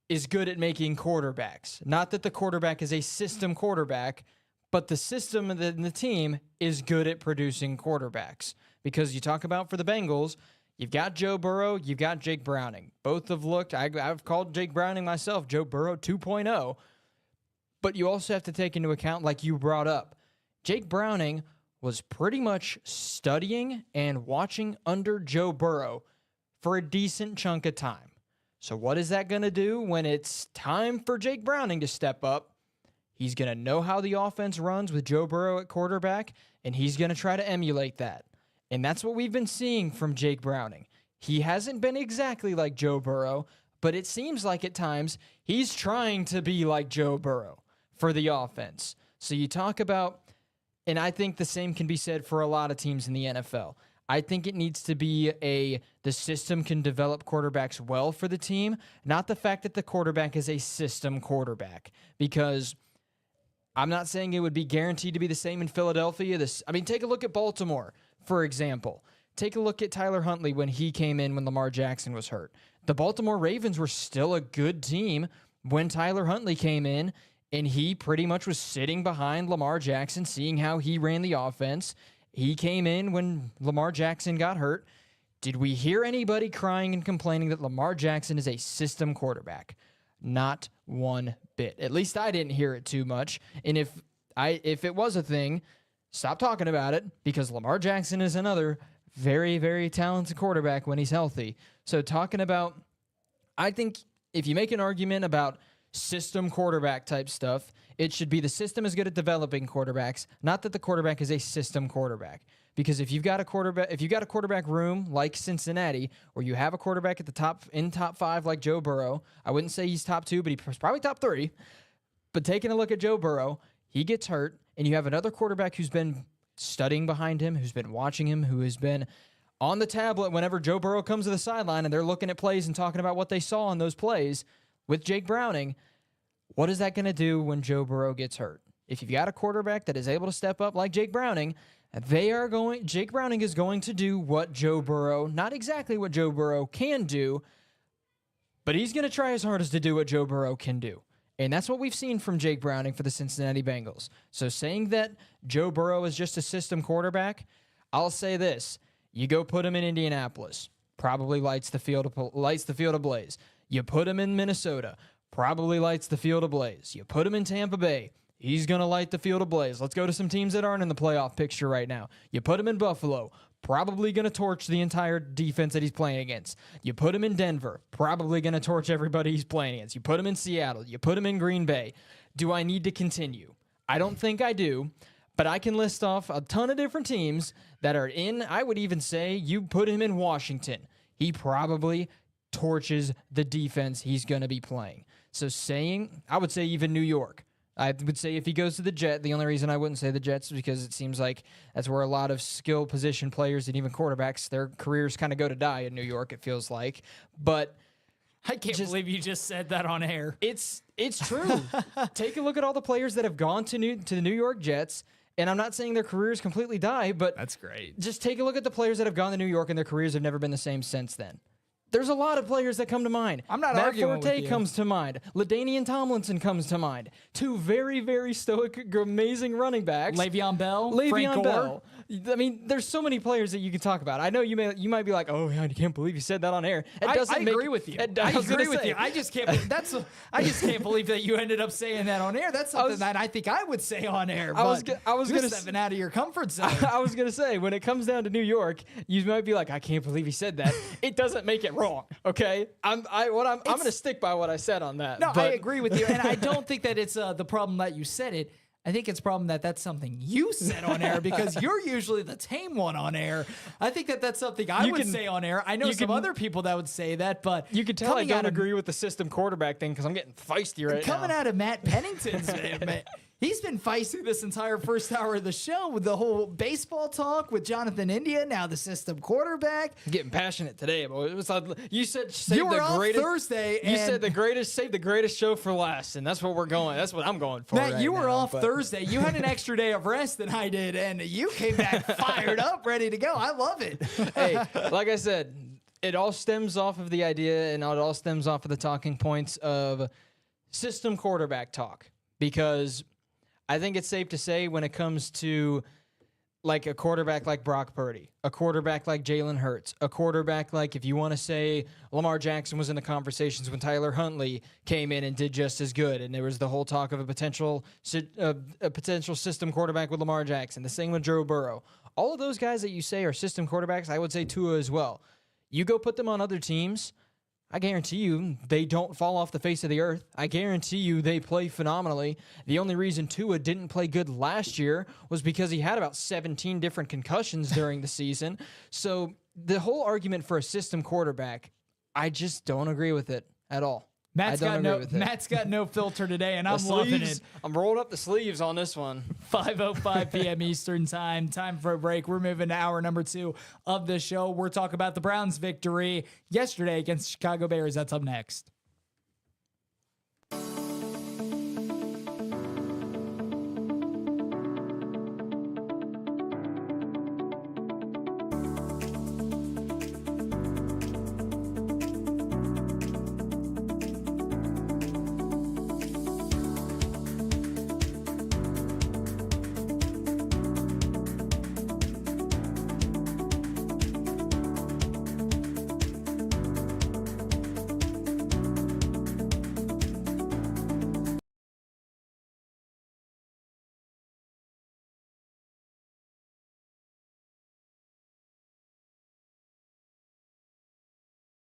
Speaker 2: is good at making quarterbacks. Not that the quarterback is a system quarterback, but the system and the team is good at producing quarterbacks. Because you talk about for the Bengals, you've got Joe Burrow, you've got Jake Browning. Both have looked, I've called Jake Browning myself, Joe Burrow 2.0. But you also have to take into account, like you brought up, Jake Browning was pretty much studying and watching under Joe Burrow for a decent chunk of time. So what is that going to do when it's time for Jake Browning to step up? He's going to know how the offense runs with Joe Burrow at quarterback, and he's going to try to emulate that. And that's what we've been seeing from Jake Browning. He hasn't been exactly like Joe Burrow, but it seems like at times he's trying to be like Joe Burrow for the offense. So you talk about, and I think the same can be said for a lot of teams in the NFL. I think it needs to be the system can develop quarterbacks well for the team, not the fact that the quarterback is a system quarterback. Because I'm not saying it would be guaranteed to be the same in Philadelphia. Take a look at Baltimore, for example. Take a look at Tyler Huntley when he came in when Lamar Jackson was hurt. The Baltimore Ravens were still a good team when Tyler Huntley came in, and he pretty much was sitting behind Lamar Jackson, seeing how he ran the offense. He came in when Lamar Jackson got hurt. Did we hear anybody crying and complaining that Lamar Jackson is a system quarterback? Not one bit. At least I didn't hear it too much. And if it was a thing, stop talking about it, because Lamar Jackson is another very, very talented quarterback when he's healthy. So talking about, I think if you make an argument about system quarterback type stuff, it should be the system is good at developing quarterbacks, not that the quarterback is a system quarterback. Because if you've got a quarterback room like Cincinnati, or you have a quarterback at the top 5 like Joe Burrow, I wouldn't say he's top 2, but he's probably top 3. But taking a look at Joe Burrow, he gets hurt, and you have another quarterback who's been studying behind him, who's been watching him, who has been on the tablet whenever Joe Burrow comes to the sideline and they're looking at plays and talking about what they saw on those plays with Jake Browning. What is that going to do when Joe Burrow gets hurt? If you've got a quarterback that is able to step up like Jake Browning, Jake Browning is going to do what Joe Burrow, not exactly what Joe Burrow can do, but he's going to try his hardest to do what Joe Burrow can do. And that's what we've seen from Jake Browning for the Cincinnati Bengals. So saying that Joe Burrow is just a system quarterback, I'll say this. You go put him in Indianapolis, probably lights the field ablaze. You put him in Minnesota, probably lights the field ablaze. You put him in Tampa Bay, he's going to light the field ablaze. Let's go to some teams that aren't in the playoff picture right now. You put him in Buffalo, probably going to torch the entire defense that he's playing against. You put him in Denver, probably going to torch everybody he's playing against. You put him in Seattle. You put him in Green Bay. Do I need to continue? I don't think I do, but I can list off a ton of different teams that are in. I would even say you put him in Washington. He probably torches the defense he's going to be playing. So I would say even New York. I would say if he goes to the Jets, the only reason I wouldn't say the Jets is because it seems like that's where a lot of skill position players and even quarterbacks, their careers kind of go to die in New York, it feels like. But
Speaker 1: I can't believe you just said that on air.
Speaker 2: It's true. Take a look at all the players that have gone to the New York Jets, and I'm not saying their careers completely die, but
Speaker 1: that's great.
Speaker 2: Just take a look at the players that have gone to New York, and their careers have never been the same since then. There's a lot of players that come to mind.
Speaker 1: I'm not
Speaker 2: Matt
Speaker 1: arguing
Speaker 2: Forte
Speaker 1: with you.
Speaker 2: comes to mind. LaDainian Tomlinson comes to mind. 2 very, very stoic, amazing running backs.
Speaker 1: Le'Veon Bell, Frank Gore.
Speaker 2: I mean, there's so many players that you can talk about. I know you might be like, oh, I can't believe you said that on air.
Speaker 1: I agree with you. I agree with you. I just can't. I just can't believe that you ended up saying that on air. That's something that I think I would say on air.
Speaker 2: I was going to
Speaker 1: stepping out of your comfort zone.
Speaker 2: I was going to say, when it comes down to New York, you might be like, I can't believe he said that. It doesn't make it wrong. Okay, I'm going to stick by what I said on that.
Speaker 1: No, I agree with you, and I don't think that it's the problem that you said it. I think it's a problem that that's something you said on air because you're usually the tame one on air. I think that that's something I would say on air. I know some other people that would say that, but
Speaker 2: you can tell I don't agree with the system quarterback thing because I'm getting feisty right now.
Speaker 1: Coming out of Matt Pennington's man. He's been feisty this entire first hour of the show with the whole baseball talk with Jonathan India, now the system quarterback.
Speaker 2: I'm getting passionate today, boy. It was like, you said save
Speaker 1: you were
Speaker 2: the
Speaker 1: off
Speaker 2: greatest
Speaker 1: Thursday.
Speaker 2: You said save the greatest show for last, and that's what we're going. That's what I'm going for.
Speaker 1: Matt,
Speaker 2: right
Speaker 1: you were
Speaker 2: now,
Speaker 1: off Thursday. You had an extra day of rest than I did, and you came back fired up, ready to go. I love it.
Speaker 2: Hey, like I said, it all stems off of the idea, and it all stems off of the talking points of system quarterback talk, because I think it's safe to say when it comes to like a quarterback like Brock Purdy, a quarterback like Jalen Hurts, a quarterback like, if you want to say Lamar Jackson was in the conversations when Tyler Huntley came in and did just as good, and there was the whole talk of a potential system quarterback with Lamar Jackson, the same with Joe Burrow. All of those guys that you say are system quarterbacks, I would say Tua as well. You go put them on other teams, I guarantee you they don't fall off the face of the earth. I guarantee you they play phenomenally. The only reason Tua didn't play good last year was because he had about 17 different concussions during the season. So the whole argument for a system quarterback, I just don't agree with it at all.
Speaker 1: Matt's
Speaker 2: don't
Speaker 1: got
Speaker 2: agree
Speaker 1: no
Speaker 2: with it.
Speaker 1: Matt's got no filter today, and
Speaker 2: The
Speaker 1: I'm loving
Speaker 2: sleeves,
Speaker 1: it.
Speaker 2: I'm rolling up the sleeves on this one.
Speaker 1: 5:05 p.m. Eastern time. Time for a break. We're moving to hour number 2 of the show. We're talking about the Browns' victory yesterday against the Chicago Bears. That's up next.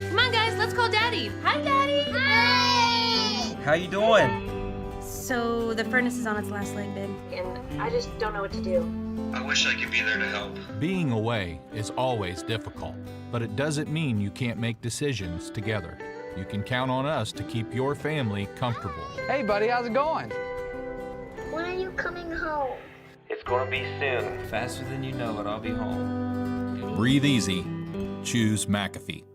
Speaker 4: Come on, guys, let's call Daddy. Hi, Daddy. Hi.
Speaker 3: How you doing?
Speaker 4: So the furnace is on its last leg, babe, and I just don't know what to do.
Speaker 9: I wish I could be there to help.
Speaker 5: Being away is always difficult, but it doesn't mean you can't make decisions together. You can count on us to keep your family comfortable.
Speaker 6: Hey, buddy, how's it going?
Speaker 7: When are you coming home?
Speaker 3: It's gonna be soon. Faster than you know it, I'll be home.
Speaker 5: Breathe easy. Choose McAfee.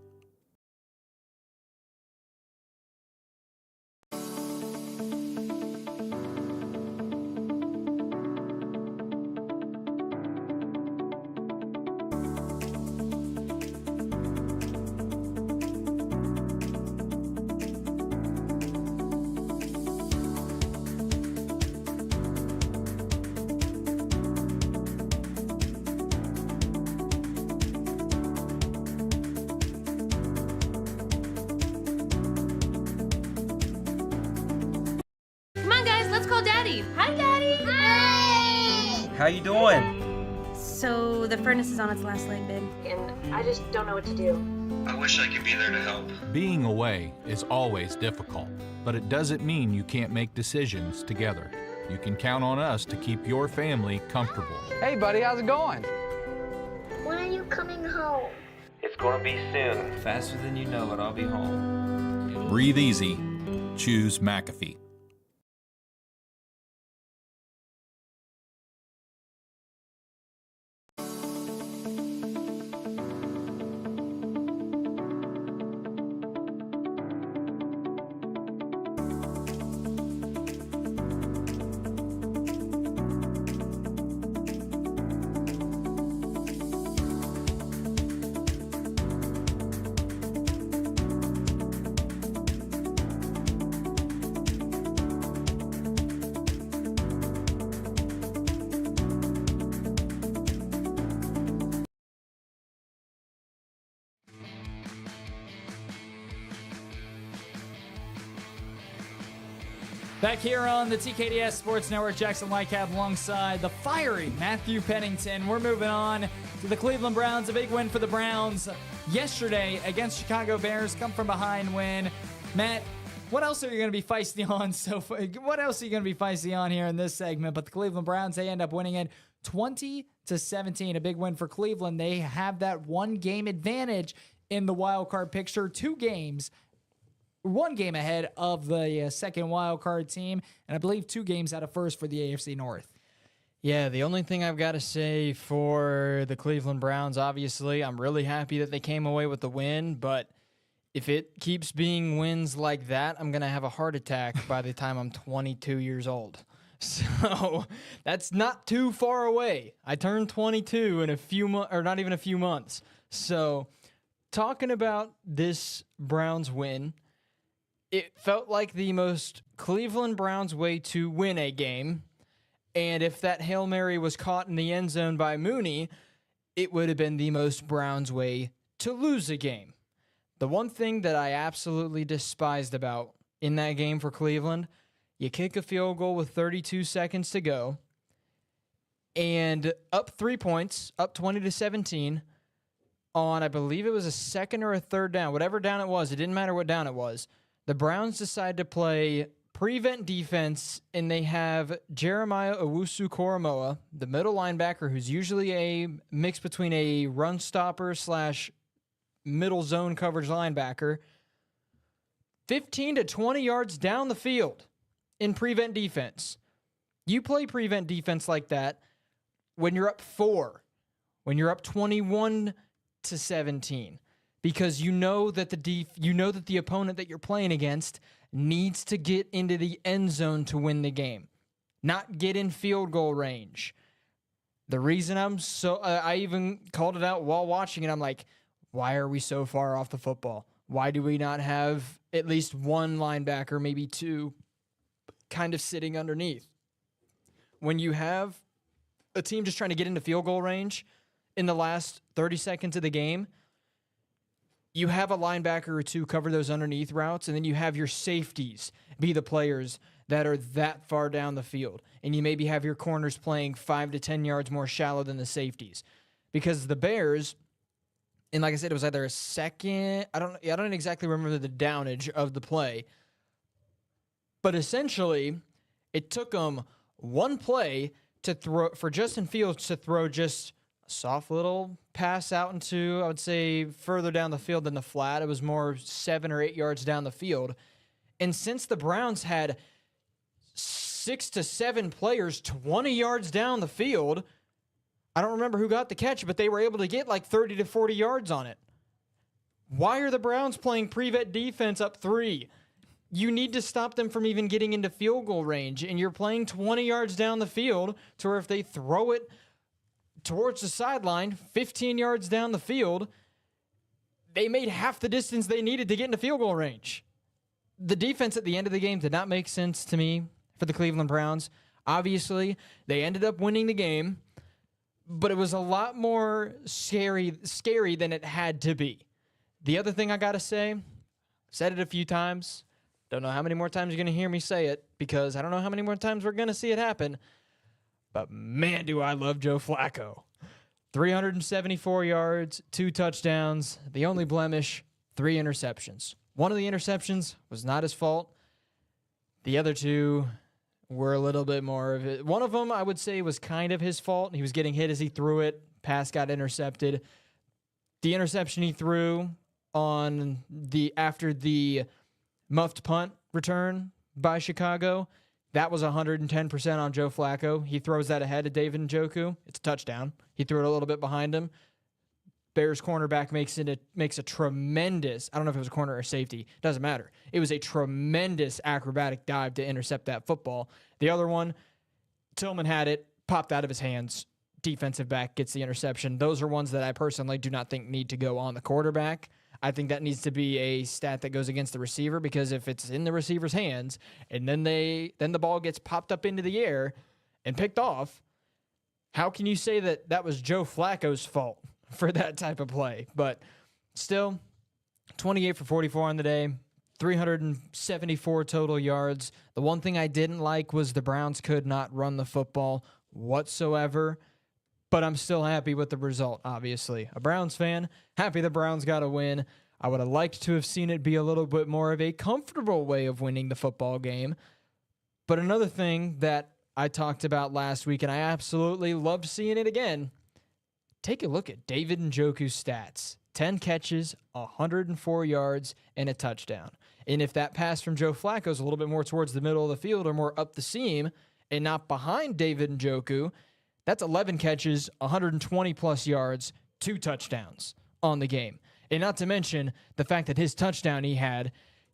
Speaker 4: Come on, guys, let's call Daddy. Hi, Daddy. Hi.
Speaker 3: How you doing?
Speaker 4: So the furnace is on its last leg, babe, and I just don't know what to do.
Speaker 9: I wish I could be there to help.
Speaker 5: Being away is always difficult, but it doesn't mean you can't make decisions together. You can count on us to keep your family comfortable.
Speaker 6: Hey, buddy, how's it going?
Speaker 7: When are you coming home?
Speaker 3: It's gonna be soon. Faster than you know it, I'll be home.
Speaker 5: Breathe easy. Choose McAfee.
Speaker 1: Back here on the TKDS Sports Network, Jackson Lightcap alongside the fiery Matthew Pennington. We're moving on to the Cleveland Browns. A big win for the Browns yesterday against Chicago Bears. Come from behind win. Matt, what else are you going to be feisty on? What else are you going to be feisty on here in this segment? But the Cleveland Browns, they end up winning it 20-17. A big win for Cleveland. They have that one game advantage in the wild card picture. 2 games. 1 game ahead of the second wild card team, and I believe 2 games out of first for the AFC North.
Speaker 2: Yeah, the only thing I've got to say for the Cleveland Browns, obviously, I'm really happy that they came away with the win, but if it keeps being wins like that, I'm going to have a heart attack by the time I'm 22 years old. So that's not too far away. I turned 22 in a few months, or not even a few months. So talking about this Browns win, it felt like the most Cleveland Browns way to win a game. And if that Hail Mary was caught in the end zone by Mooney, it would have been the most Browns way to lose a game. The one thing that I absolutely despised about in that game for Cleveland, you kick a field goal with 32 seconds to go, and up 3 points, up 20-17, on, I believe it was a second or a third down, whatever down it was, it didn't matter what down it was. The Browns decide to play prevent defense, and they have Jeremiah Owusu-Koramoah, the middle linebacker, who's usually a mix between a run stopper / middle zone coverage linebacker, 15 to 20 yards down the field in prevent defense. You play prevent defense like that when you're up 4, when you're up 21 to 17, because you know that the opponent that you're playing against needs to get into the end zone to win the game, not get in field goal range. The reason I even called it out while watching it, I'm like, why are we so far off the football? Why do we not have at least one linebacker, maybe 2, kind of sitting underneath? When you have a team just trying to get into field goal range in the last 30 seconds of the game, you have a linebacker or 2 cover those underneath routes, and then you have your safeties be the players that are that far down the field. And you maybe have your corners playing 5 to 10 yards more shallow than the safeties. Because the Bears, and like I said, it was either a second, I don't exactly remember the downage of the play, but essentially it took them one play to throw for Justin Fields to throw just a soft little pass out into, I would say, further down the field than the flat. It was more 7 or 8 yards down the field. And since the Browns had 6 to 7 players 20 yards down the field, I don't remember who got the catch, but they were able to get like 30 to 40 yards on it. Why are the Browns playing prevent defense up 3? You need to stop them from even getting into field goal range, and you're playing 20 yards down the field to where if they throw it towards the sideline, 15 yards down the field, they made half the distance they needed to get into field goal range. The defense at the end of the game did not make sense to me for the Cleveland Browns. Obviously, they ended up winning the game, but it was a lot more scary than it had to be. The other thing I got to say, said it a few times, don't know how many more times you're going to hear me say it because I don't know how many more times we're going to see it happen, but man, do I love Joe Flacco. 374 yards, 2 touchdowns, the only blemish, 3 interceptions. One of the interceptions was not his fault. The other 2 were a little bit more of it. One of them, I would say, was kind of his fault. He was getting hit as he threw it. Pass got intercepted. The interception he threw after the muffed punt return by Chicago, that was 110% on Joe Flacco. He throws that ahead of David Njoku. It's a touchdown. He threw it a little bit behind him. Bears cornerback makes a tremendous, I don't know if it was a corner or safety, doesn't matter. It was a tremendous acrobatic dive to intercept that football. The other one, Tillman had it, popped out of his hands. Defensive back gets the interception. Those are ones that I personally do not think need to go on the quarterback. I think that needs to be a stat that goes against the receiver, because if it's in the receiver's hands and then the ball gets popped up into the air and picked off, how can you say that that was Joe Flacco's fault for that type of play? But still, 28 for 44 on the day, 374 total yards. The one thing I didn't like was the Browns could not run the football whatsoever, but I'm still happy with the result, obviously. A Browns fan, happy the Browns got a win. I would have liked to have seen it be a little bit more of a comfortable way of winning the football game. But another thing that I talked about last week, and I absolutely loved seeing it again, take a look at David Njoku's stats. 10 catches, 104 yards, and a touchdown. And if that pass from Joe Flacco is a little bit more towards the middle of the field or more up the seam and not behind David Njoku, that's 11 catches, 120-plus yards, 2 touchdowns on the game. And not to mention the fact that his touchdown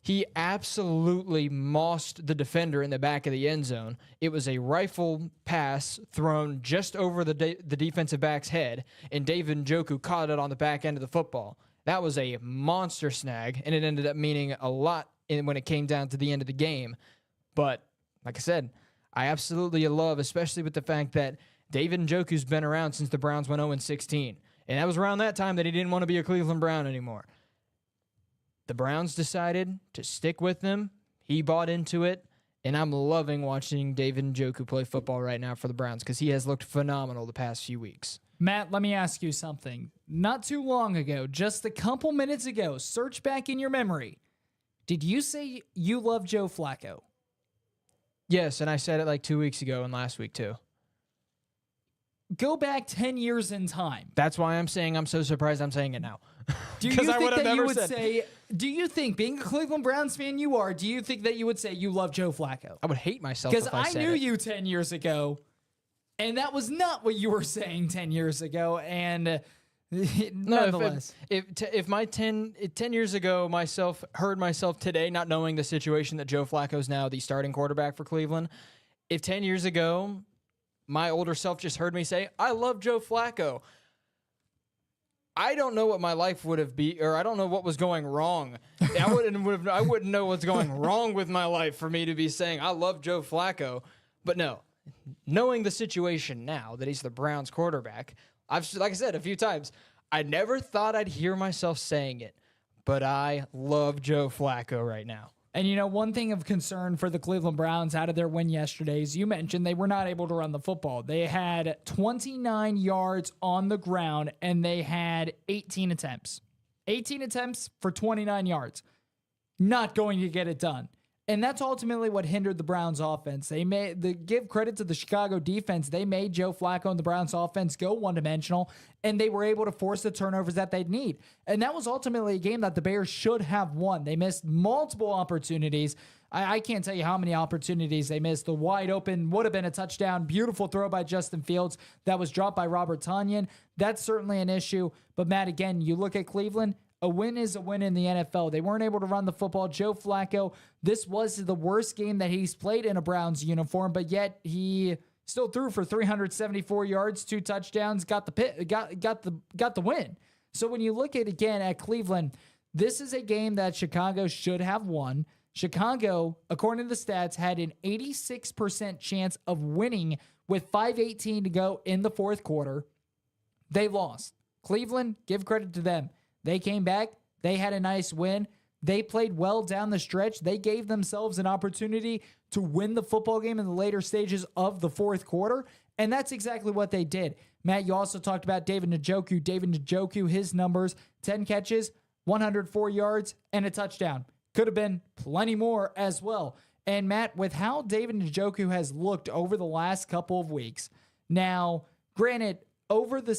Speaker 2: he absolutely mossed the defender in the back of the end zone. It was a rifle pass thrown just over the defensive back's head, and David Njoku caught it on the back end of the football. That was a monster snag, and it ended up meaning a lot when it came down to the end of the game. But, like I said, I absolutely love, especially with the fact that David Njoku's been around since the Browns went 0-16. And that was around that time that he didn't want to be a Cleveland Brown anymore. The Browns decided to stick with him. He bought into it. And I'm loving watching David Njoku play football right now for the Browns because he has looked phenomenal the past few weeks.
Speaker 1: Matt, let me ask you something. Not too long ago, just a couple minutes ago, search back in your memory. Did you say you love Joe Flacco?
Speaker 2: Yes, and I said it like 2 weeks ago and last week too.
Speaker 1: go back 10 years in time.
Speaker 2: That's why I'm saying I'm so surprised I'm saying it now.
Speaker 1: Do you
Speaker 2: 'Cause I
Speaker 1: think
Speaker 2: would have
Speaker 1: that you
Speaker 2: never
Speaker 1: would
Speaker 2: said-
Speaker 1: say, do you think, being a Cleveland Browns fan you are, do you think that you would say you love Joe Flacco?
Speaker 2: I would hate myself
Speaker 1: Because
Speaker 2: if I
Speaker 1: I
Speaker 2: said
Speaker 1: knew
Speaker 2: it.
Speaker 1: you 10 years ago, and that was not what you were saying 10 years ago. And nonetheless.
Speaker 2: If my 10 years ago heard myself today not knowing the situation that Joe Flacco is now the starting quarterback for Cleveland, if 10 years ago my older self just heard me say, I love Joe Flacco, I don't know what my life would have been, or I don't know what was going wrong. I wouldn't know what's going wrong with my life for me to be saying, I love Joe Flacco. But no, knowing the situation now that he's the Browns quarterback, like I said a few times, I never thought I'd hear myself saying it, but I love Joe Flacco right now.
Speaker 1: And, you know, one thing of concern for the Cleveland Browns out of their win yesterday is you mentioned they were not able to run the football. They had 29 yards on the ground, and they had 18 attempts. 18 attempts for 29 yards. Not going to get it done. And that's ultimately what hindered the Browns offense. Give credit to the Chicago defense. They made Joe Flacco and the Browns offense go one-dimensional, and they were able to force the turnovers that they'd need. And that was ultimately a game that the Bears should have won. They missed multiple opportunities. I can't tell you how many opportunities they missed. The wide open would have been a touchdown. Beautiful throw by Justin Fields that was dropped by Robert Tonyan. That's certainly an issue. But Matt, again, you look at Cleveland, a win is a win in the NFL. They weren't able to run the football. Joe Flacco, this was the worst game that he's played in a Browns uniform, but yet he still threw for 374 yards, 2 touchdowns, got the win. So when you look at Cleveland, this is a game that Chicago should have won. Chicago, according to the stats, had an 86% chance of winning with 5:18 to go in the fourth quarter. They lost. Cleveland, give credit to them. They came back. They had a nice win. They played well down the stretch. They gave themselves an opportunity to win the football game in the later stages of the fourth quarter, and that's exactly what they did. Matt, you also talked about David Njoku. David Njoku, his numbers, 10 catches, 104 yards, and a touchdown. Could have been plenty more as well. And Matt, with how David Njoku has looked over the last couple of weeks, granted, over the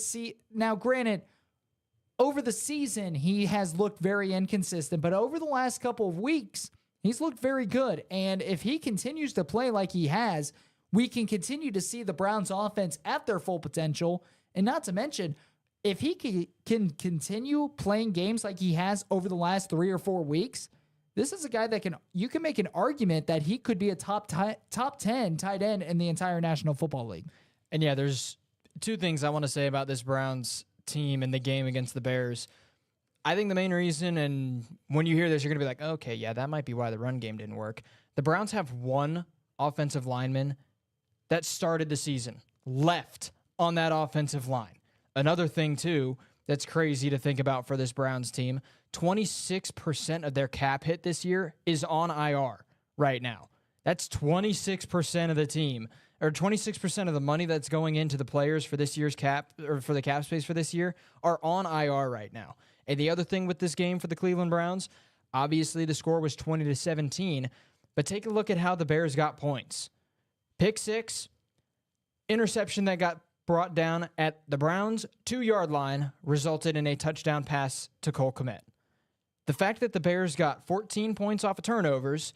Speaker 1: season, he has looked very inconsistent, but over the last couple of weeks, he's looked very good. And if he continues to play like he has, we can continue to see the Browns offense at their full potential. And not to mention, if he can continue playing games like he has over the last 3 or 4 weeks, this is a guy that you can make an argument that he could be a top 10 tight end in the entire National Football League.
Speaker 2: And yeah, there's 2 things I want to say about this Browns team in the game against the Bears. I think the main reason, and when you hear this, you're going to be like, okay, yeah, that might be why the run game didn't work. The Browns have 1 offensive lineman that started the season left on that offensive line. Another thing, too, that's crazy to think about for this Browns team, 26% of their cap hit this year is on IR right now. That's 26% of the team, or 26% of the money that's going into the players for this year's cap, or for the cap space for this year, are on IR right now. And the other thing with this game for the Cleveland Browns, obviously the score was 20-17, but take a look at how the Bears got points. Pick 6, interception that got brought down at the Browns' 2-yard line resulted in a touchdown pass to Cole Kmet. The fact that the Bears got 14 points off of turnovers,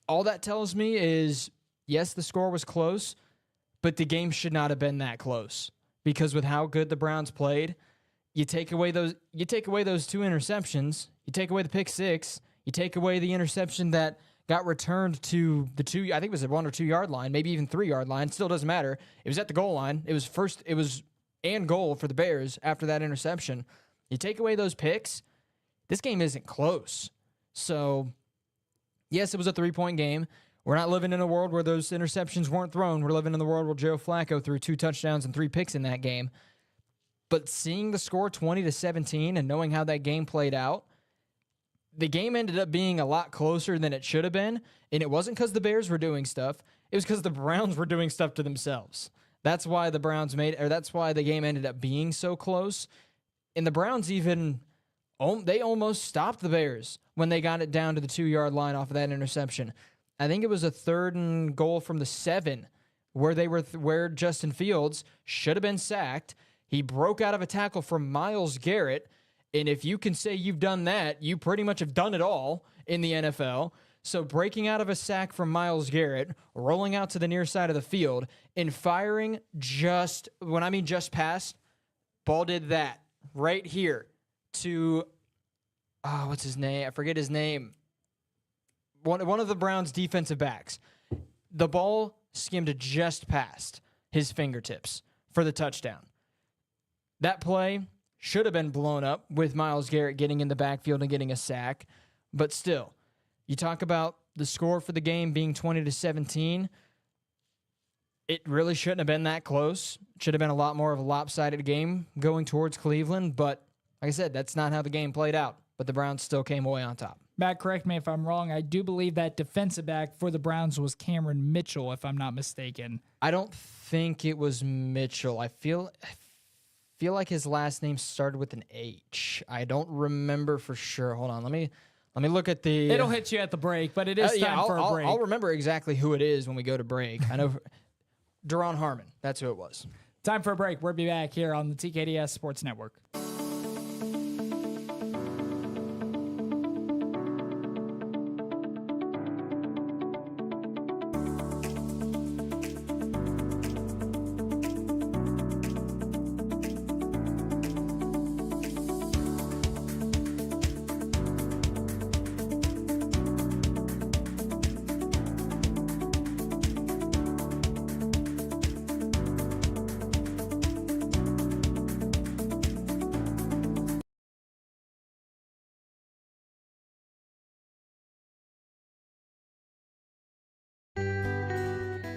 Speaker 2: all that tells me is, yes, the score was close, but the game should not have been that close. Because with how good the Browns played, you take away those 2 interceptions, you take away the pick 6, you take away the interception that got returned to the 2, I think it was a 1 or 2 yard line, maybe even 3 yard line, still doesn't matter. It was at the goal line. It was and goal for the Bears after that interception. You take away those picks, this game isn't close. So, yes, it was a 3-point game. We're not living in a world where those interceptions weren't thrown. We're living in the world where Joe Flacco threw 2 touchdowns and 3 picks in that game. But seeing the score 20-17 and knowing how that game played out, the game ended up being a lot closer than it should have been. And it wasn't because the Bears were doing stuff. It was because the Browns were doing stuff to themselves. That's why that's why the game ended up being so close. And the Browns they almost stopped the Bears when they got it down to the 2-yard line off of that interception. I think it was a 3rd and goal from the 7 where Justin Fields should have been sacked. He broke out of a tackle from Myles Garrett, and if you can say you've done that, you pretty much have done it all in the NFL. So breaking out of a sack from Myles Garrett, rolling out to the near side of the field, and firing just past, ball did that right here to, what's his name? I forget his name. One of the Browns' defensive backs. The ball skimmed just past his fingertips for the touchdown. That play should have been blown up with Myles Garrett getting in the backfield and getting a sack. But still, you talk about the score for the game being 20-17. It really shouldn't have been that close. It should have been a lot more of a lopsided game going towards Cleveland. But like I said, that's not how the game played out. But the Browns still came away on top.
Speaker 1: Matt, correct me if I'm wrong. I do believe that defensive back for the Browns was Cameron Mitchell, if I'm not mistaken.
Speaker 2: I don't think it was Mitchell. I feel like his last name started with an H. I don't remember for sure. Hold on. Let me look at the...
Speaker 1: It'll hit you at the break, but it is time for a break.
Speaker 2: I'll remember exactly who it is when we go to break. I know Duron Harmon. That's who it was.
Speaker 1: Time for a break. We'll be back here on the TKDS Sports Network.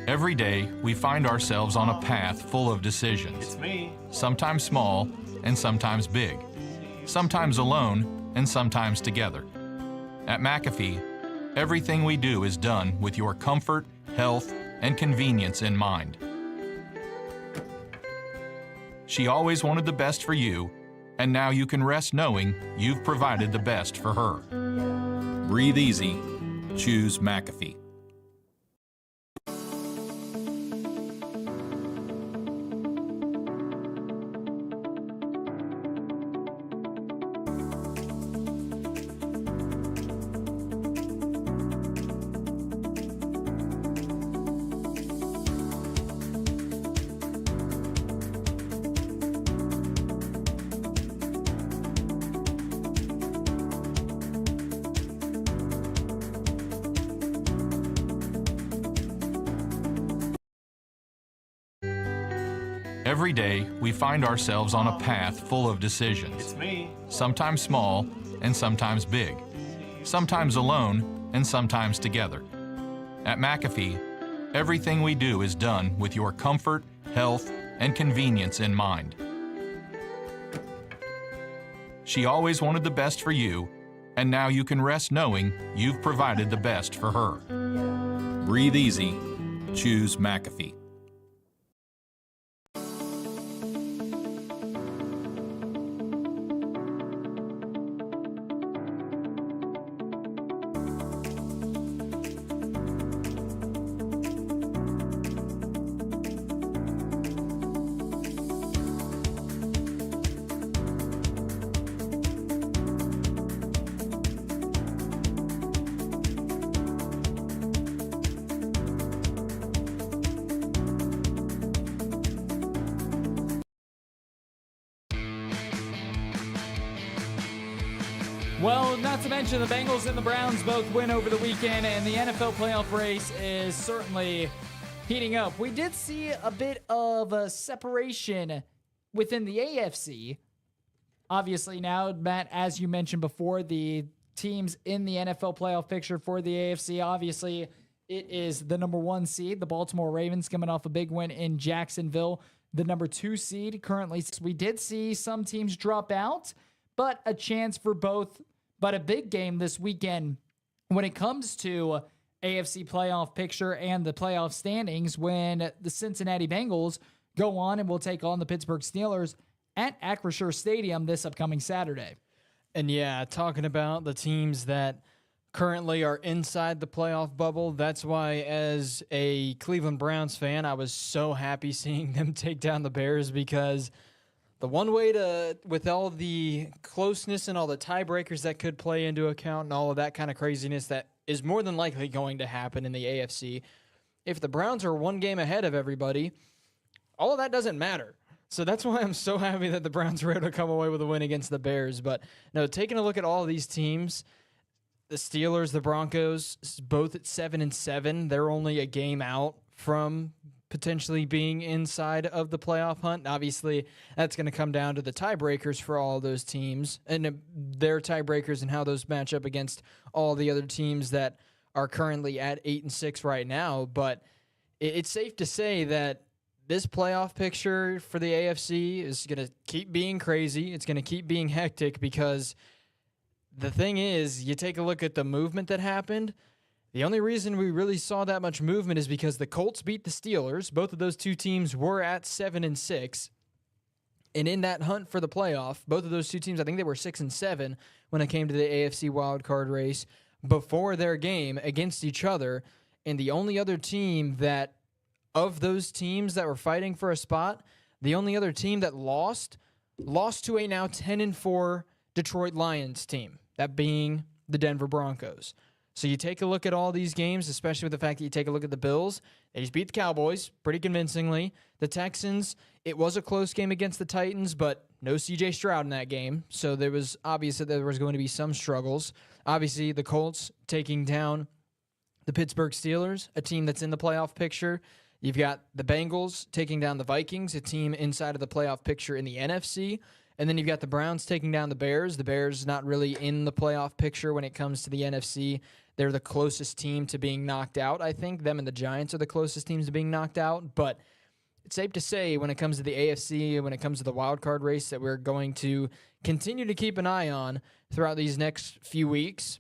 Speaker 5: Every day, we find ourselves on a path full of decisions.
Speaker 3: It's me.
Speaker 5: Sometimes small and sometimes big. Sometimes alone and sometimes together. At McAfee, everything we do is done with your comfort, health, and convenience in mind. She always wanted the best for you, and now you can rest knowing you've provided the best for her. Breathe easy. Choose McAfee. Every day, we find ourselves on a path full of decisions.
Speaker 3: It's me.
Speaker 5: Sometimes small and sometimes big. Sometimes alone and sometimes together. At McAfee, everything we do is done with your comfort, health, and convenience in mind. She always wanted the best for you, and now you can rest knowing you've provided the best for her. Breathe easy. Choose McAfee.
Speaker 1: Well, not to mention the Bengals and the Browns both win over the weekend, and the NFL playoff race is certainly heating up. We did see a bit of a separation within the AFC. Obviously now, Matt, as you mentioned before, the teams in the NFL playoff picture for the AFC, obviously it is the number 1 seed, the Baltimore Ravens, coming off a big win in Jacksonville. The number 2 seed currently, we did see some teams drop out, but a chance for both, but a big game this weekend when it comes to AFC playoff picture and the playoff standings, when the Cincinnati Bengals go on and will take on the Pittsburgh Steelers at Acrisure Stadium this upcoming Saturday.
Speaker 2: And yeah, talking about the teams that currently are inside the playoff bubble. That's why, as a Cleveland Browns fan, I was so happy seeing them take down the Bears, because the one way to, with all the closeness and all the tiebreakers that could play into account and all of that kind of craziness that is more than likely going to happen in the AFC, if the Browns are one game ahead of everybody, all of that doesn't matter. So that's why I'm so happy that the Browns were able to come away with a win against the Bears. But no, taking a look at all of these teams, the Steelers, the Broncos, both at 7-7, they're only a game out from potentially being inside of the playoff hunt. Obviously, that's going to come down to the tiebreakers for all of those teams and their tiebreakers and how those match up against all the other teams that are currently at 8-6 right now. But it's safe to say that this playoff picture for the AFC is going to keep being crazy. It's going to keep being hectic, because the thing is, you take a look at the movement that happened. The only reason we really saw that much movement is because the Colts beat the Steelers. Both of those two teams were at 7-6. And in that hunt for the playoff, both of those two teams, I think they were 6-7 when it came to the AFC wildcard race before their game against each other. And the only other team that, of those teams that were fighting for a spot, the only other team that lost to a now 10-4 Detroit Lions team, that being the Denver Broncos. So you take a look at all these games, especially with the fact that you take a look at the Bills. They just beat the Cowboys pretty convincingly. The Texans, it was a close game against the Titans, but no C.J. Stroud in that game. So there was obvious that there was going to be some struggles. Obviously, the Colts taking down the Pittsburgh Steelers, a team that's in the playoff picture. You've got the Bengals taking down the Vikings, a team inside of the playoff picture in the NFC. And then you've got the Browns taking down the Bears. The Bears not really in the playoff picture when it comes to the NFC. They're the closest team to being knocked out, I think. Them and the Giants are the closest teams to being knocked out. But it's safe to say when it comes to the AFC and when it comes to the wild card race that we're going to continue to keep an eye on throughout these next few weeks.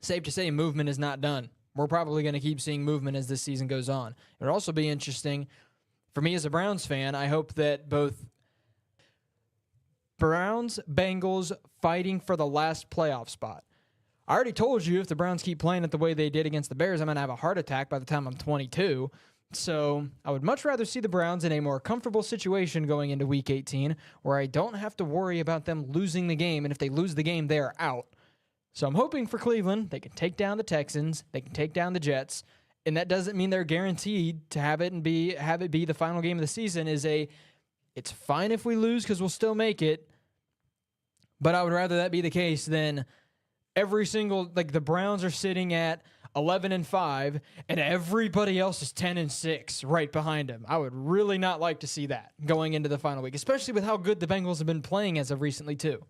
Speaker 2: Safe to say movement is not done. We're probably going to keep seeing movement as this season goes on. It would also be interesting for me as a Browns fan. I hope that both Browns, Bengals fighting for the last playoff spot. I already told you if the Browns keep playing it the way they did against the Bears, I'm going to have a heart attack by the time I'm 22. So I would much rather see the Browns in a more comfortable situation going into Week 18, where I don't have to worry about them losing the game, and if they lose the game, they are out. So I'm hoping for Cleveland, they can take down the Texans, they can take down the Jets, and that doesn't mean they're guaranteed to have it be the final game of the season. It's fine if we lose because we'll still make it, but I would rather that be the case than every single, like the Browns are sitting at 11-5 and everybody else is 10-6 right behind them. I would really not like to see that going into the final week, especially with how good the Bengals have been playing as of recently too.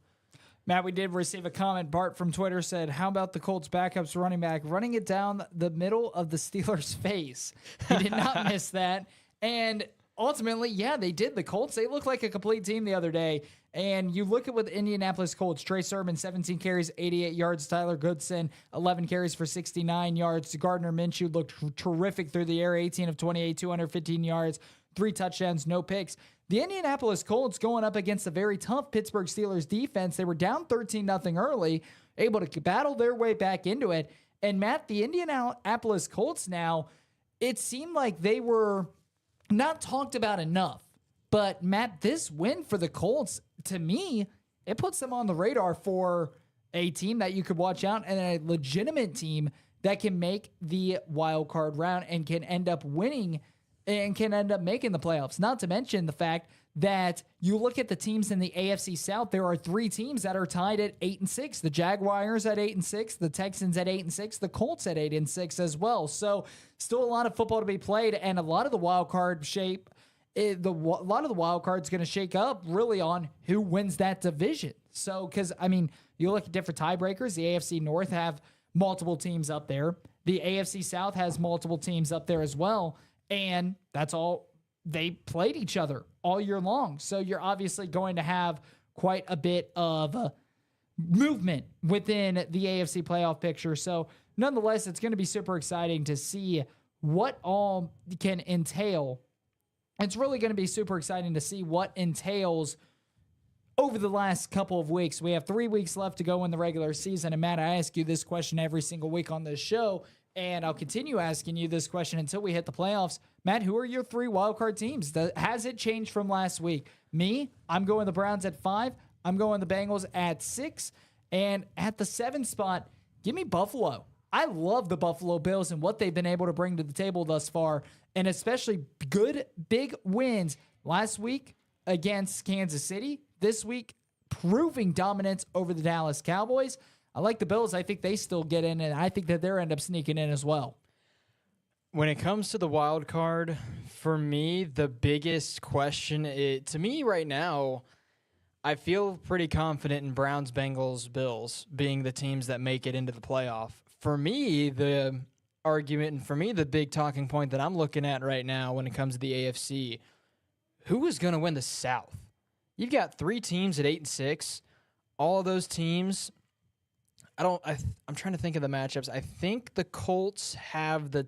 Speaker 1: Matt, we did receive a comment. Bart from Twitter said, how about the Colts backups running back running it down the middle of the Steelers' face? He did not miss that. And ultimately, yeah, they did. The Colts, they looked like a complete team the other day. And you look at what the Indianapolis Colts, Trey Sermon, 17 carries, 88 yards. Tyler Goodson, 11 carries for 69 yards. Gardner Minshew looked terrific through the air, 18 of 28, 215 yards, 3 touchdowns, no picks. The Indianapolis Colts going up against a very tough Pittsburgh Steelers defense. They were down 13-0 early, able to battle their way back into it. And Matt, the Indianapolis Colts now, it seemed like they were not talked about enough. But Matt, this win for the Colts, to me, it puts them on the radar for a team that you could watch out and a legitimate team that can make the wild card round and can end up winning and can end up making the playoffs. Not to mention the fact that you look at the teams in the AFC South, there are 3 teams that are tied at 8-6. The Jaguars at 8-6, the Texans at 8-6, the Colts at 8-6 as well. So still a lot of football to be played, and a lot of the wild card shape. A lot of the wild cards going to shake up really on who wins that division. So, because, I mean, you look at different tiebreakers. The AFC North have multiple teams up there. The AFC South has multiple teams up there as well. And that's all. They played each other all year long. So you're obviously going to have quite a bit of movement within the AFC playoff picture. So nonetheless, it's going to be super exciting to see what all can entail. It's really going to be super exciting to see what entails over the last couple of weeks. We have 3 weeks left to go in the regular season. And Matt, I ask you this question every single week on this show, and I'll continue asking you this question until we hit the playoffs. Matt, who are your 3 wildcard teams? Has it changed from last week? Me, I'm going the Browns at 5. I'm going the Bengals at 6. And at the 7 spot, give me Buffalo. I love the Buffalo Bills and what they've been able to bring to the table thus far, and especially good, big wins last week against Kansas City. This week, proving dominance over the Dallas Cowboys. I like the Bills. I think they still get in, and I think that they'll end up sneaking in as well.
Speaker 2: When it comes to the wild card, for me, the biggest question to me right now, I feel pretty confident in Browns, Bengals, Bills being the teams that make it into the playoff. For me, the argument, and for me, the big talking point that I'm looking at right now when it comes to the AFC, who is going to win the South? You've got 3 teams at 8-6. All of those teams, I'm trying to think of the matchups. I think the Colts have the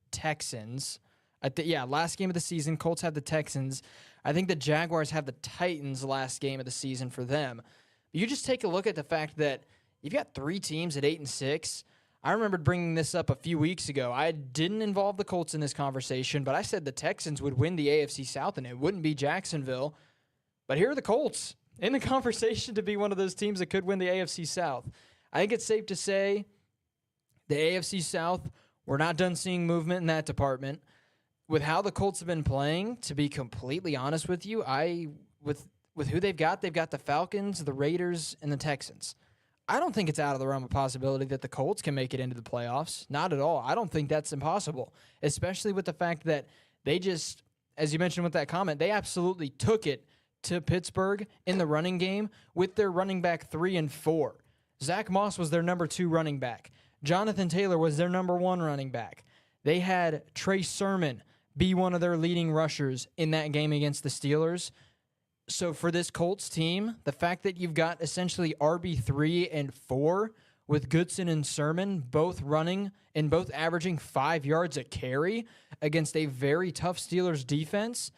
Speaker 2: Texans. Last game of the season, Colts have the Texans. I think the Jaguars have the Titans last game of the season for them. You just take a look at the fact that you've got 3 teams at 8-6. I remembered bringing this up a few weeks ago. I didn't involve the Colts in this conversation, but I said the Texans would win the AFC South, and it wouldn't be Jacksonville. But here are the Colts in the conversation to be one of those teams that could win the AFC South. I think it's safe to say the AFC South, we're not done seeing movement in that department. With how the Colts have been playing, to be completely honest with you, with who they've got the Falcons, the Raiders, and the Texans. I don't think it's out of the realm of possibility that the Colts can make it into the playoffs. Not at all. I don't think that's impossible, especially with the fact that they just, as you mentioned with that comment, they absolutely took it to Pittsburgh in the running game with their running back 3 and 4. Zach Moss was their number 2 running back. Jonathan Taylor was their number 1 running back. They had Trey Sermon be one of their leading rushers in that game against the Steelers. So for this Colts team, the fact that you've got essentially RB3 and 4 with Goodson and Sermon both running and both averaging 5 yards a carry against a very tough Steelers defense,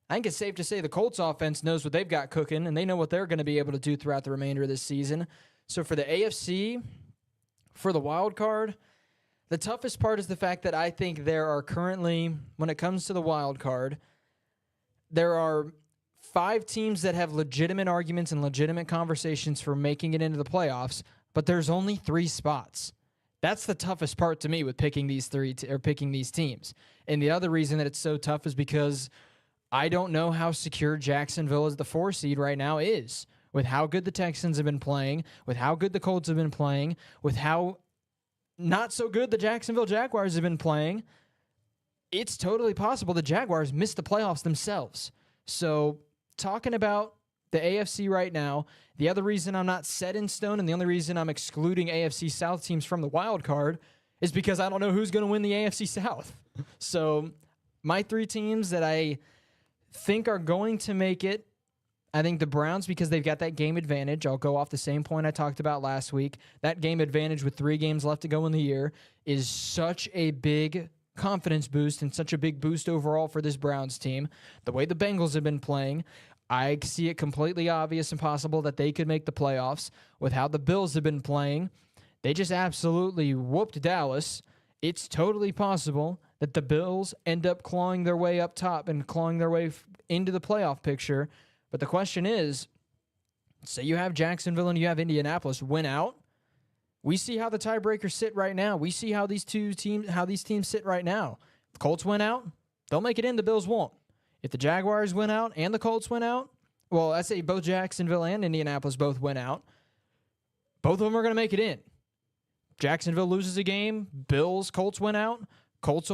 Speaker 2: I think it's safe to say the Colts offense knows what they've got cooking, and they know what they're going to be able to do throughout the remainder of this season. So for the AFC, for the wild card, the toughest part is the fact that I think there are currently, when it comes to the wild card, there are 5 teams that have legitimate arguments and legitimate conversations for making it into the playoffs, but there's only 3 spots. That's the toughest part to me with picking these picking these teams. And the other reason that it's so tough is because I don't know how secure Jacksonville as the 4 seed right now is, with how good the Texans have been playing, with how good the Colts have been playing, with how not so good the Jacksonville Jaguars have been playing. It's totally possible the Jaguars missed the playoffs themselves. So talking about the AFC right now, the other reason I'm not set in stone and the only reason I'm excluding AFC South teams from the wild card is because I don't know who's going to win the AFC South. So my 3 teams that I think are going to make it, I think the Browns, because they've got that game advantage. I'll go off the same point I talked about last week. That game advantage with 3 games left to go in the year is such a big confidence boost and such a big boost overall for this Browns team. The way the Bengals have been playing, I see it completely obvious and possible that they could make the playoffs. With how the Bills have been playing, they just absolutely whooped Dallas. It's totally possible that the Bills end up clawing their way up top and clawing their way into the playoff picture. But the question is, say you have Jacksonville and you have Indianapolis win out. We see how the tiebreakers sit right now. We see how these teams sit right now. If the Colts win out, they'll make it in. The Bills won't. If the Jaguars win out and the Colts win out, well, I say both Jacksonville and Indianapolis both win out. Both of them are going to make it in. Jacksonville loses a game. Bills, Colts win out. Colts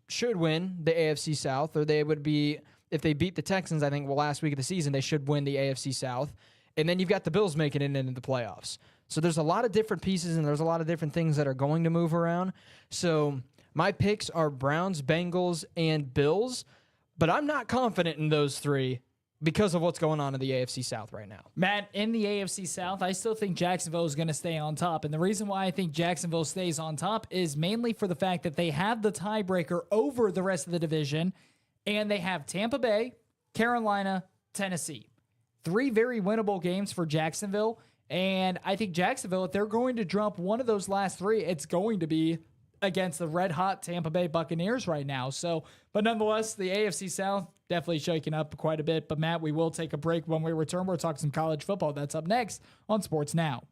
Speaker 2: should win the AFC South, or they would be, if they beat the Texans, I think, last week of the season, they should win the AFC South. And then you've got the Bills making it into the playoffs. So there's a lot of different pieces and there's a lot of different things that are going to move around. So my picks are Browns, Bengals, and Bills, but I'm not confident in those 3 because of what's going on in the AFC South right now.
Speaker 1: Matt, in the AFC South, I still think Jacksonville is going to stay on top. And the reason why I think Jacksonville stays on top is mainly for the fact that they have the tiebreaker over the rest of the division, and they have Tampa Bay, Carolina, Tennessee. 3 very winnable games for Jacksonville. And I think Jacksonville, if they're going to drop one of those last 3, it's going to be against the red-hot Tampa Bay Buccaneers right now. So, but nonetheless, the AFC South definitely shaking up quite a bit. But, Matt, we will take a break. When we return, we'll talk some college football. That's up next on Sports Now.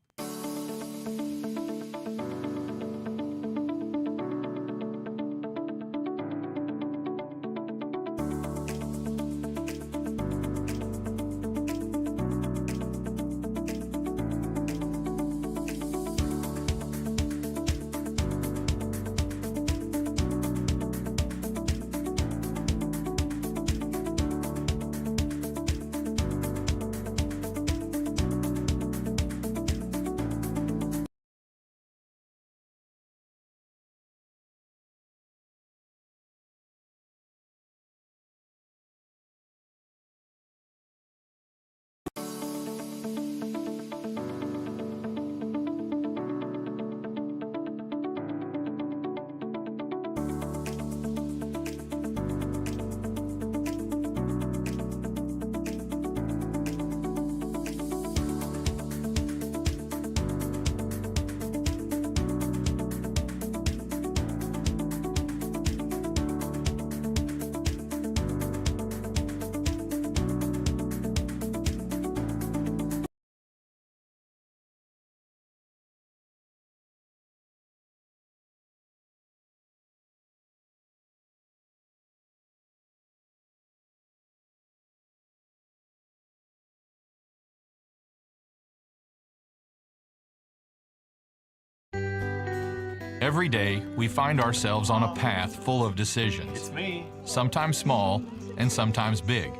Speaker 5: Every day, we find ourselves on a path full of decisions.
Speaker 3: It's me.
Speaker 5: Sometimes small and sometimes big.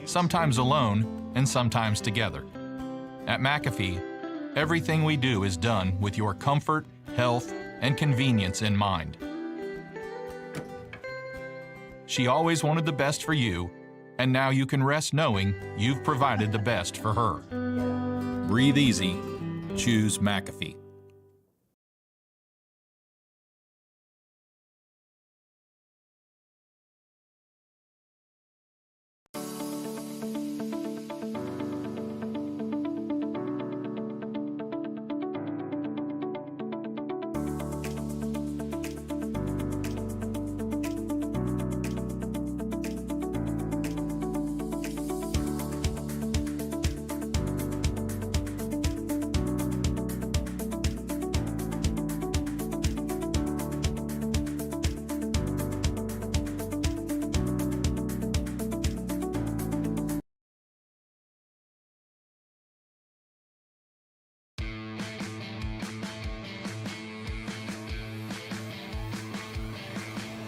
Speaker 5: Sometimes alone and sometimes together. At McAfee, everything we do is done with your comfort, health, and convenience in mind. She always wanted the best for you, and now you can rest knowing you've provided the best for her. Breathe easy. Choose McAfee.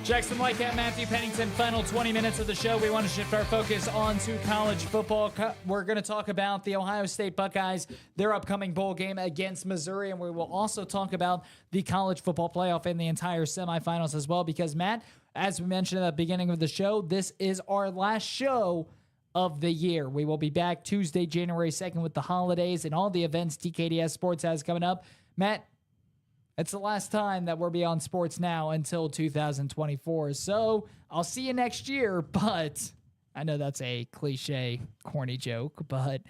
Speaker 1: Jackson Lightcap, Matthew Pennington, final 20 minutes of the show. We want to shift our focus onto college football. We're going to talk about the Ohio State Buckeyes, their upcoming bowl game against Missouri, and we will also talk about the college football playoff and the entire semifinals as well, because, Matt, as we mentioned at the beginning of the show, this is our last show of the year. We will be back Tuesday, January 2nd with the holidays and all the events TKDS Sports has coming up. Matt, it's the last time that we'll be on Sports Now until 2024. So I'll see you next year, but I know that's a cliche, corny joke, but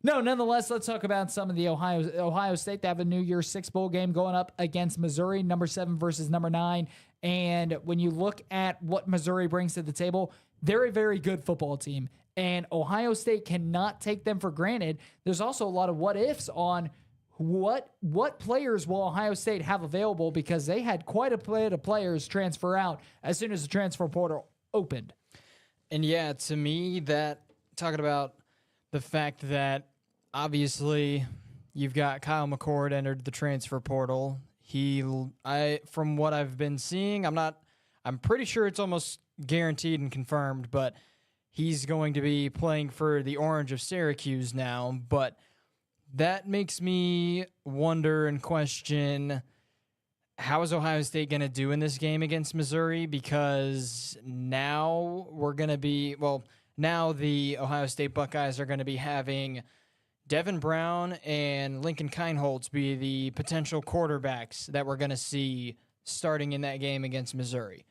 Speaker 1: no, nonetheless, let's talk about some of the Ohio State. They have a New Year's Six bowl game going up against Missouri, number 7 versus number 9. And when you look at what Missouri brings to the table, they're a very good football team, and Ohio State cannot take them for granted. There's also a lot of what ifs on what players will Ohio State have available, because they had quite a bit of players transfer out as soon as the transfer portal opened.
Speaker 2: And yeah, to me, that talking about the fact that obviously you've got Kyle McCord entered the transfer portal. From what I've been seeing, I'm pretty sure it's almost guaranteed and confirmed, but he's going to be playing for the Orange of Syracuse now. But that makes me wonder and question, how is Ohio State going to do in this game against Missouri? Because now now the Ohio State Buckeyes are going to be having Devin Brown and Lincoln Kienholz be the potential quarterbacks that we're going to see starting in that game against Missouri.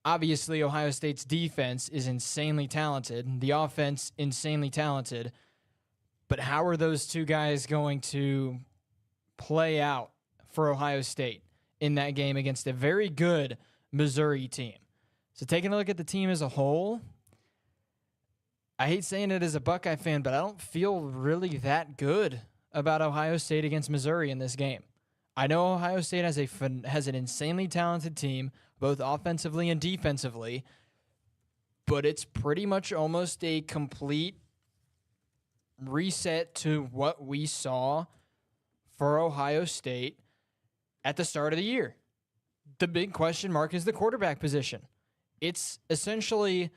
Speaker 2: obviously Ohio State's defense is insanely talented, the offense insanely talented, but how are those two guys going to play out for Ohio State in that game against a very good Missouri team? So taking a look at the team as a whole, I hate saying it as a Buckeye fan, but I don't feel really that good about Ohio State against Missouri in this game. I know Ohio State has an insanely talented team, both offensively and defensively, but it's pretty much almost a complete reset to what we saw for Ohio State at the start of the year. The big question mark is the quarterback position. It's essentially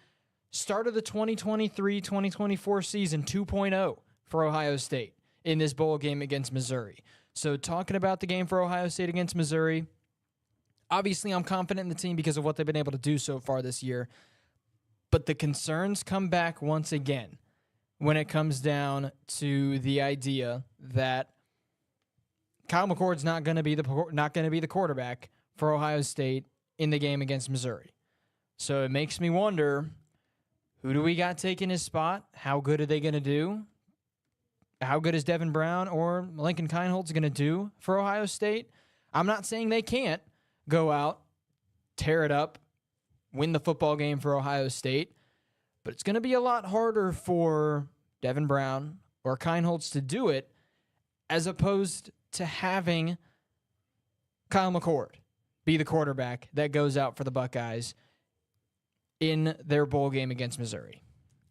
Speaker 2: start of the 2023-2024 season 2.0 for Ohio State in this bowl game against Missouri. So talking about the game for Ohio State against Missouri, obviously I'm confident in the team because of what they've been able to do so far this year. But the concerns come back once again when it comes down to the idea that Kyle McCord's not going to be the quarterback for Ohio State in the game against Missouri. So it makes me wonder, who do we got taking his spot? How good are they going to do? How good is Devin Brown or Lincoln Kienholz going to do for Ohio State? I'm not saying they can't go out, tear it up, win the football game for Ohio State, but it's going to be a lot harder for Devin Brown or Kienholz to do it as opposed to having Kyle McCord be the quarterback that goes out for the Buckeyes in their bowl game against Missouri.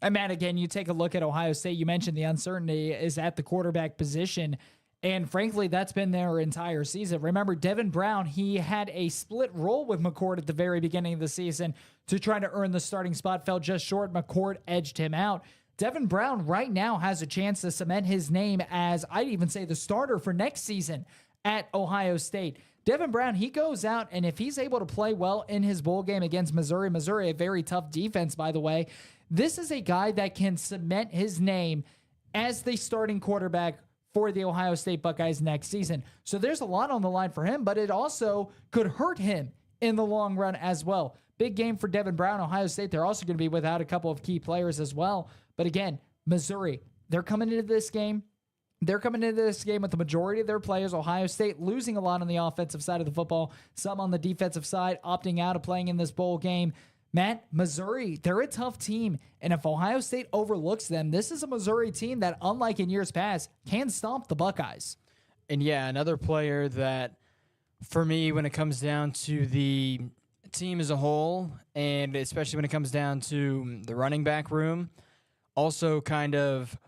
Speaker 1: And Matt, again, you take a look at Ohio State. You mentioned the uncertainty is at the quarterback position. And frankly, that's been their entire season. Remember, Devin Brown, he had a split role with McCord at the very beginning of the season to try to earn the starting spot. Fell just short. McCord edged him out. Devin Brown right now has a chance to cement his name as, I'd even say, the starter for next season at Ohio State. Devin Brown, he goes out, and if he's able to play well in his bowl game against Missouri, a very tough defense, by the way, this is a guy that can cement his name as the starting quarterback for the Ohio State Buckeyes next season. So there's a lot on the line for him, but it also could hurt him in the long run as well. Big game for Devin Brown, Ohio State. They're also going to be without a couple of key players as well. But again, Missouri, they're coming into this game. They're coming into this game with the majority of their players. Ohio State losing a lot on the offensive side of the football, some on the defensive side, opting out of playing in this bowl game. Matt, Missouri, they're a tough team. And if Ohio State overlooks them, this is a Missouri team that, unlike in years past, can stomp the Buckeyes.
Speaker 2: And yeah, another player that, for me, when it comes down to the team as a whole, and especially when it comes down to the running back room, also kind of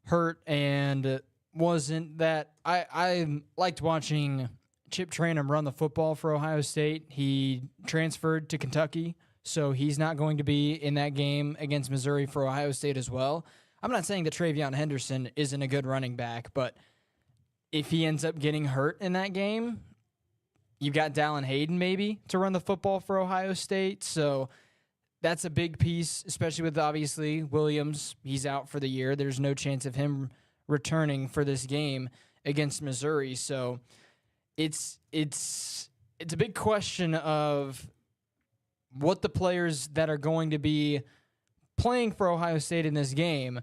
Speaker 2: hurt and wasn't that I liked watching Chip Trayanum run the football for Ohio State. He transferred to Kentucky, so he's not going to be in that game against Missouri for Ohio State as well. I'm not saying that Travion Henderson isn't a good running back, but if he ends up getting hurt in that game, you've got Dallin Hayden maybe to run the football for Ohio State, so that's a big piece, especially with, obviously, Williams. He's out for the year. There's no chance of him returning for this game against Missouri. So it's a big question of what the players that are going to be playing for Ohio State in this game,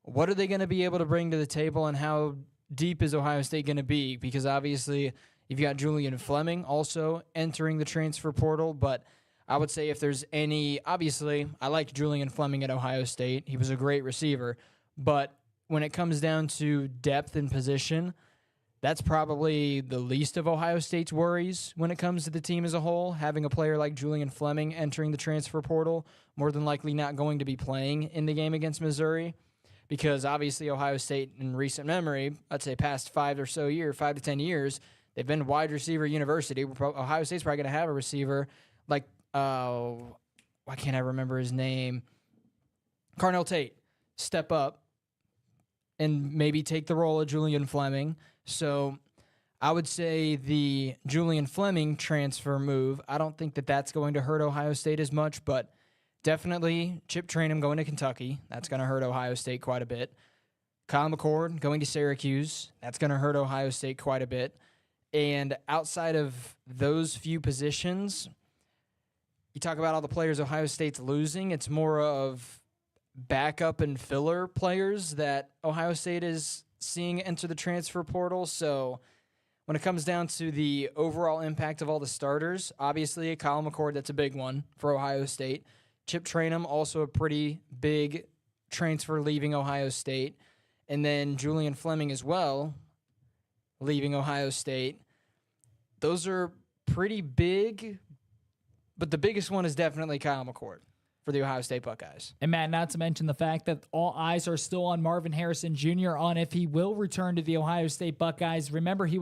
Speaker 2: what are they going to be able to bring to the table, and how deep is Ohio State going to be? Because obviously you've got Julian Fleming also entering the transfer portal, but I would say if there's any, obviously I liked Julian Fleming at Ohio State. He was a great receiver, but when it comes down to depth and position, that's probably the least of Ohio State's worries when it comes to the team as a whole. Having a player like Julian Fleming entering the transfer portal, more than likely not going to be playing in the game against Missouri, because obviously Ohio State in recent memory, I'd say past 5 to 10 years, they've been wide receiver university. Ohio State's probably going to have a receiver like, why can't I remember his name? Carnell Tate step up and maybe take the role of Julian Fleming. So I would say the Julian Fleming transfer move, I don't think that that's going to hurt Ohio State as much, but definitely Chip Trayanum going to Kentucky. That's going to hurt Ohio State quite a bit. Kyle McCord going to Syracuse. That's going to hurt Ohio State quite a bit. And outside of those few positions, you talk about all the players Ohio State's losing. It's more of backup and filler players that Ohio State is seeing enter the transfer portal. So when it comes down to the overall impact of all the starters, obviously Kyle McCord, that's a big one for Ohio State. Chip Trayanum, also a pretty big transfer leaving Ohio State. And then Julian Fleming as well, leaving Ohio State. Those are pretty big, but the biggest one is definitely Kyle McCord for the Ohio State Buckeyes.
Speaker 1: And Matt, not to mention the fact that all eyes are still on Marvin Harrison Jr. on if he will return to the Ohio State Buckeyes. Remember, he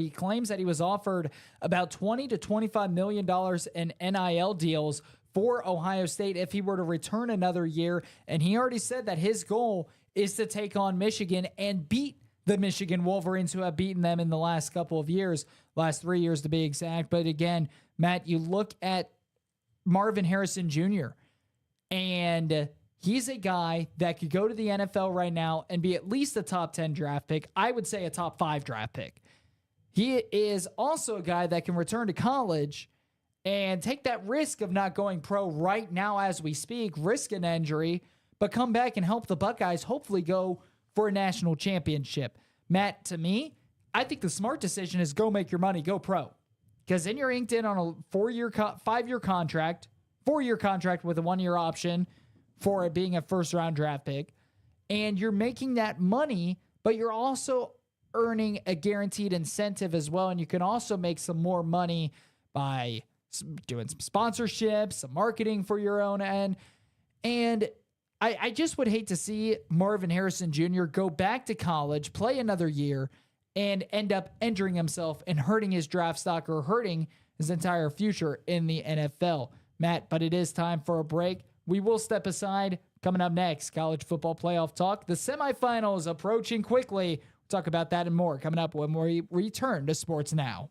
Speaker 1: claims that he was offered about $20 to $25 million in NIL deals for Ohio State if he were to return another year. And he already said that his goal is to take on Michigan and beat the Michigan Wolverines, who have beaten them in the last couple of years, last 3 years to be exact. But again, Matt, you look at Marvin Harrison Jr., and he's a guy that could go to the NFL right now and be at least a top 10 draft pick. I would say a top 5 draft pick. He is also a guy that can return to college and take that risk of not going pro right now as we speak, risk an injury, but come back and help the Buckeyes hopefully go for a national championship. Matt, to me, I think the smart decision is go make your money, go pro. Because then you're inked in on a 5-year contract, 4-year contract with a 1-year option for it being a first-round draft pick. And you're making that money, but you're also earning a guaranteed incentive as well. And you can also make some more money by doing some sponsorships, some marketing for your own end. And I just would hate to see Marvin Harrison Jr. go back to college, play another year, and end up injuring himself and hurting his draft stock or hurting his entire future in the NFL. Matt, but it is time for a break. We will step aside. Coming up next, college football playoff talk. The semifinals approaching quickly. We'll talk about that and more coming up when we return to Sports Now.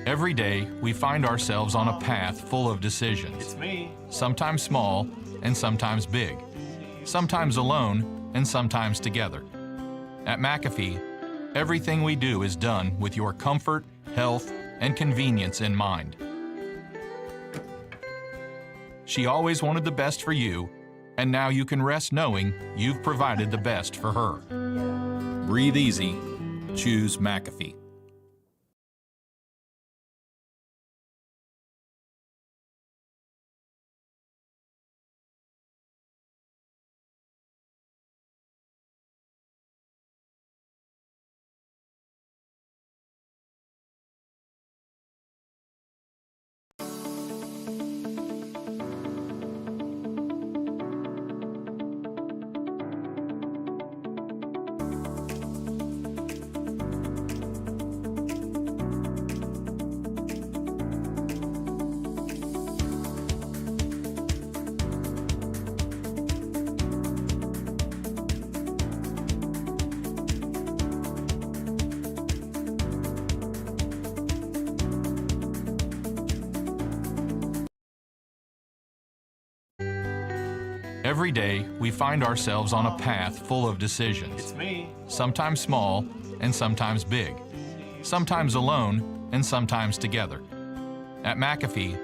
Speaker 5: Every day, we find ourselves on a path full of decisions.
Speaker 3: It's me.
Speaker 5: Sometimes small and sometimes big. Sometimes alone and sometimes together. At McAfee, everything we do is done with your comfort, health, and convenience in mind. She always wanted the best for you, and now you can rest knowing you've provided the best for her. Breathe easy. Choose McAfee. Every day, we find ourselves on a path full of decisions.
Speaker 3: It's me.
Speaker 5: Sometimes small and sometimes big. Sometimes alone and sometimes together. At McAfee,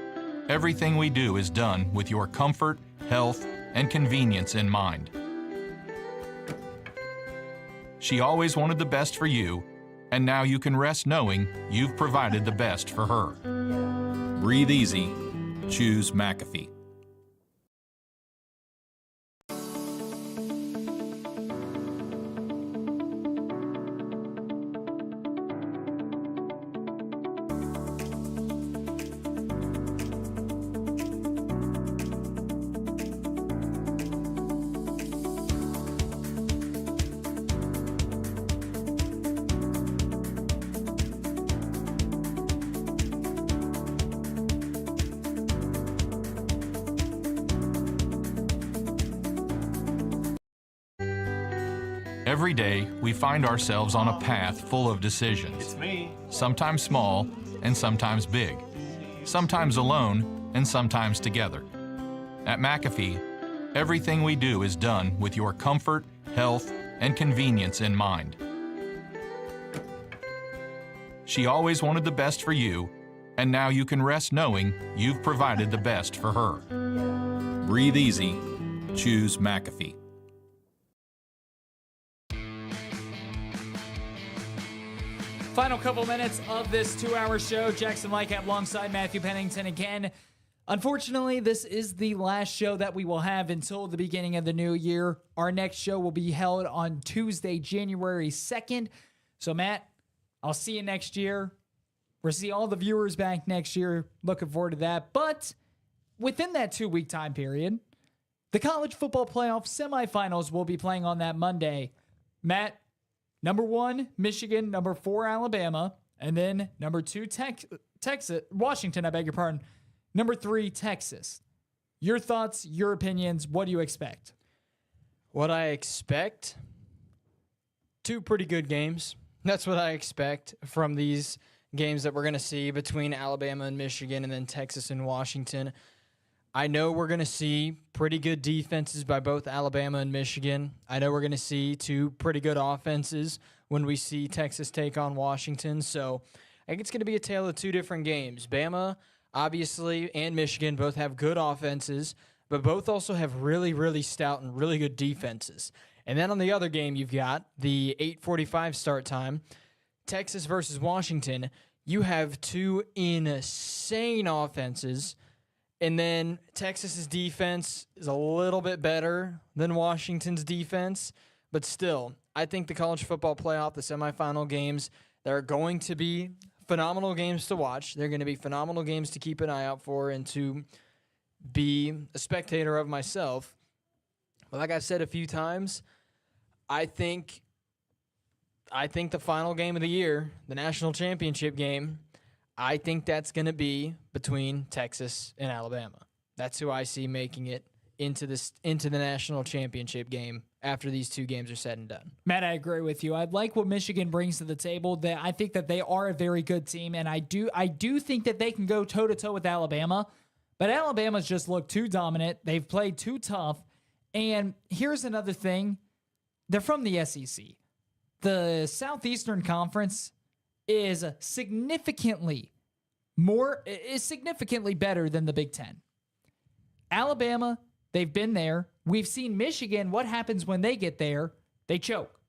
Speaker 5: everything we do is done with your comfort, health, and convenience in mind. She always wanted the best for you, and now you can rest knowing you've provided the best for her. Breathe easy. Choose McAfee. Every day, we find ourselves on a path full of decisions.
Speaker 3: It's me.
Speaker 5: Sometimes small and sometimes big. Sometimes alone and sometimes together. At McAfee, everything we do is done with your comfort, health, and convenience in mind. She always wanted the best for you, and now you can rest knowing you've provided the best for her. Breathe easy. Choose McAfee.
Speaker 1: Final couple minutes of this 2-hour show. Jackson Lightcap alongside Matthew Pennington again. Unfortunately, this is the last show that we will have until the beginning of the new year. Our next show will be held on Tuesday, January 2nd. So, Matt, I'll see you next year. We'll see all the viewers back next year. Looking forward to that. But within that 2-week time period, the college football playoff semifinals will be playing on that Monday. Matt, number 1, Michigan. Number 4, Alabama. And then number 2, Texas. Washington, I beg your pardon. Number 3, Texas. Your thoughts, your opinions, what do you expect?
Speaker 2: What I expect? 2 pretty good games. That's what I expect from these games that we're going to see between Alabama and Michigan and then Texas and Washington. I know we're going to see pretty good defenses by both Alabama and Michigan. I know we're going to see 2 pretty good offenses when we see Texas take on Washington. So I think it's going to be a tale of 2 different games. Bama, obviously, and Michigan both have good offenses, but both also have really, really stout and really good defenses. And then on the other game, you've got the 8:45 start time, Texas versus Washington. You have 2 insane offenses. And then Texas's defense is a little bit better than Washington's defense. But still, I think the college football playoff, the semifinal games, they're going to be phenomenal games to watch. They're going to be phenomenal games to keep an eye out for and to be a spectator of myself. But like I've said a few times, I think the final game of the year, the national championship game, I think that's going to be between Texas and Alabama. That's who I see making it into the national championship game after these 2 games are said and done.
Speaker 1: Matt, I agree with you. I like what Michigan brings to the table. I think that they are a very good team, and I do think that they can go toe-to-toe with Alabama, but Alabama's just looked too dominant. They've played too tough, and here's another thing. They're from the SEC. The Southeastern Conference is significantly better than the Big Ten. Alabama, they've been there. We've seen Michigan. What happens when they get there? They choke.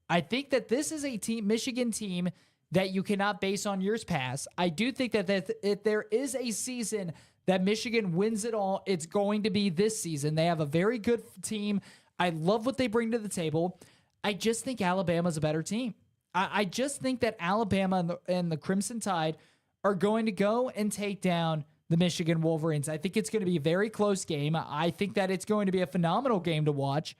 Speaker 1: I think that this is a Michigan team that you cannot base on years past. I do think that if there is a season that Michigan wins it all, it's going to be this season. They have a very good team. I love what they bring to the table. I just think Alabama's a better team. I just think that Alabama and the Crimson Tide are going to go and take down the Michigan Wolverines. I think it's going to be a very close game. I think that it's going to be a phenomenal game to watch.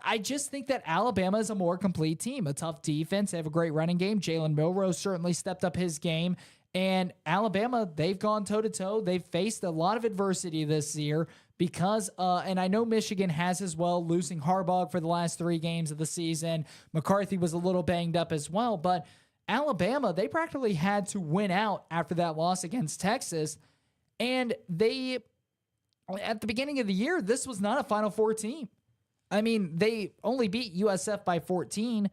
Speaker 1: I just think that Alabama is a more complete team, a tough defense. They have a great running game. Jalen Milroe certainly stepped up his game. And Alabama, they've gone toe-to-toe. They've faced a lot of adversity this year because, and I know Michigan has as well, losing Harbaugh for the last 3 games of the season. McCarthy was a little banged up as well. But Alabama, they practically had to win out after that loss against Texas. And they, at the beginning of the year, this was not a Final Four team. I mean, they only beat USF by 14.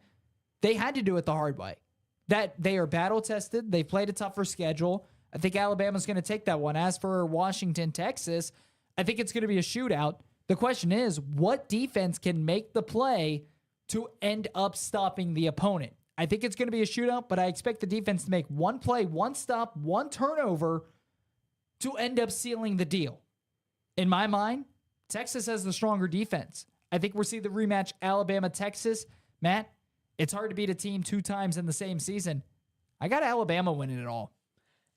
Speaker 1: They had to do it the hard way. That they are battle-tested. They played a tougher schedule. I think Alabama's going to take that one. As for Washington, Texas, I think it's going to be a shootout. The question is, what defense can make the play to end up stopping the opponent? I think it's going to be a shootout, but I expect the defense to make one play, one stop, one turnover to end up sealing the deal. In my mind, Texas has the stronger defense. I think we'll see the rematch Alabama-Texas. Matt, it's hard to beat a team 2 times in the same season. I got Alabama winning it all.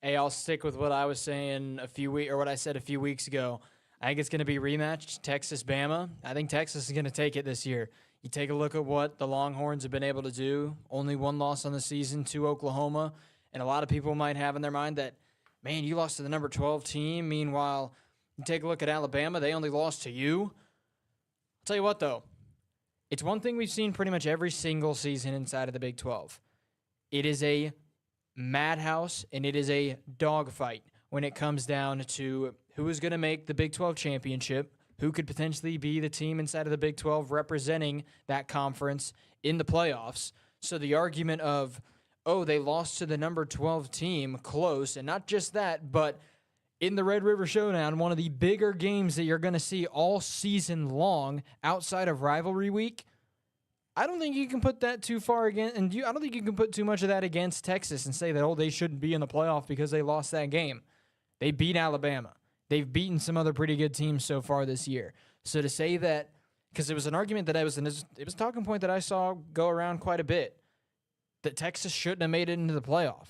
Speaker 2: Hey, I'll stick with what I was saying what I said a few weeks ago. I think it's going to be rematched Texas-Bama. I think Texas is going to take it this year. You take a look at what the Longhorns have been able to do. Only 1 loss on the season to Oklahoma. And a lot of people might have in their mind that, man, you lost to the number 12 team. Meanwhile, you take a look at Alabama. They only lost to you. I'll tell you what, though. It's one thing we've seen pretty much every single season inside of the Big 12. It is a madhouse, and it is a dogfight when it comes down to who is going to make the Big 12 championship, who could potentially be the team inside of the Big 12 representing that conference in the playoffs. So the argument of, oh, they lost to the number 12 team close, and not just that, but in the Red River Showdown, one of the bigger games that you're going to see all season long outside of rivalry week, I don't think you can put that too far against, and I don't think you can put too much of that against Texas and say that, oh, they shouldn't be in the playoff because they lost that game. They beat Alabama. They've beaten some other pretty good teams so far this year. So to say that, because it was an argument that it was a talking point that I saw go around quite a bit, that Texas shouldn't have made it into the playoff.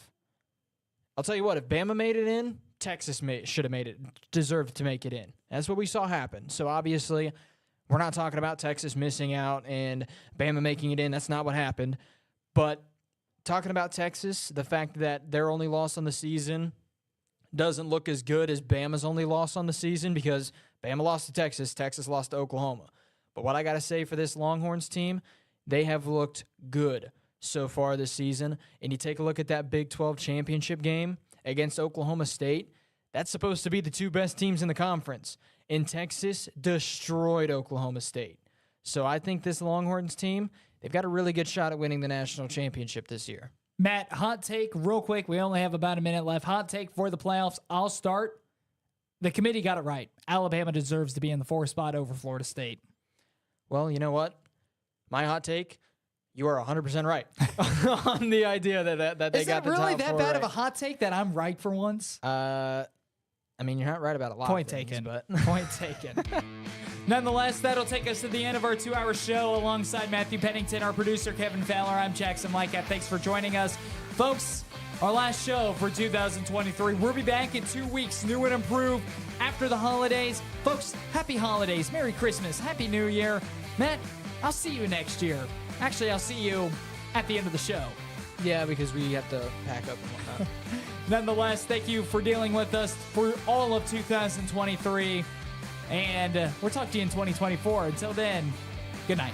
Speaker 2: I'll tell you what, if Bama made it in, Texas should have made it, deserved to make it in. That's what we saw happen. So obviously, we're not talking about Texas missing out and Bama making it in. That's not what happened. But talking about Texas, the fact that their only loss on the season doesn't look as good as Bama's only loss on the season, because Bama lost to Texas, Texas lost to Oklahoma. But what I got to say for this Longhorns team, they have looked good so far this season. And you take a look at that Big 12 championship game against Oklahoma State, that's supposed to be the two best teams in the conference. And Texas destroyed Oklahoma State. So I think this Longhorns team, they've got a really good shot at winning the national championship this year.
Speaker 1: Matt, hot take real quick. We only have about a minute left. Hot take for the playoffs. I'll start. The committee got it right. Alabama deserves to be in the 4th spot over Florida State.
Speaker 2: Well, you know what? My hot take, you are 100% right on the idea that they
Speaker 1: Is
Speaker 2: got
Speaker 1: that
Speaker 2: the
Speaker 1: really
Speaker 2: top
Speaker 1: that
Speaker 2: 4
Speaker 1: bad
Speaker 2: right.
Speaker 1: of a hot take that I'm right for once?
Speaker 2: I mean, you're not right about a lot
Speaker 1: Point
Speaker 2: of things,
Speaker 1: taken.
Speaker 2: but
Speaker 1: Point taken. Nonetheless, that'll take us to the end of our 2-hour show. Alongside Matthew Pennington, our producer, Kevin Fowler, I'm Jackson Lightcap. Thanks for joining us. Folks, our last show for 2023. We'll be back in 2 weeks, new and improved, after the holidays. Folks, happy holidays, Merry Christmas, Happy New Year. Matt, I'll see you next year. Actually, I'll see you at the end of the show.
Speaker 2: yeah, because we have to pack up and whatnot.
Speaker 1: Nonetheless, thank you for dealing with us for all of 2023. And we'll talk to you in 2024. Until then, good night.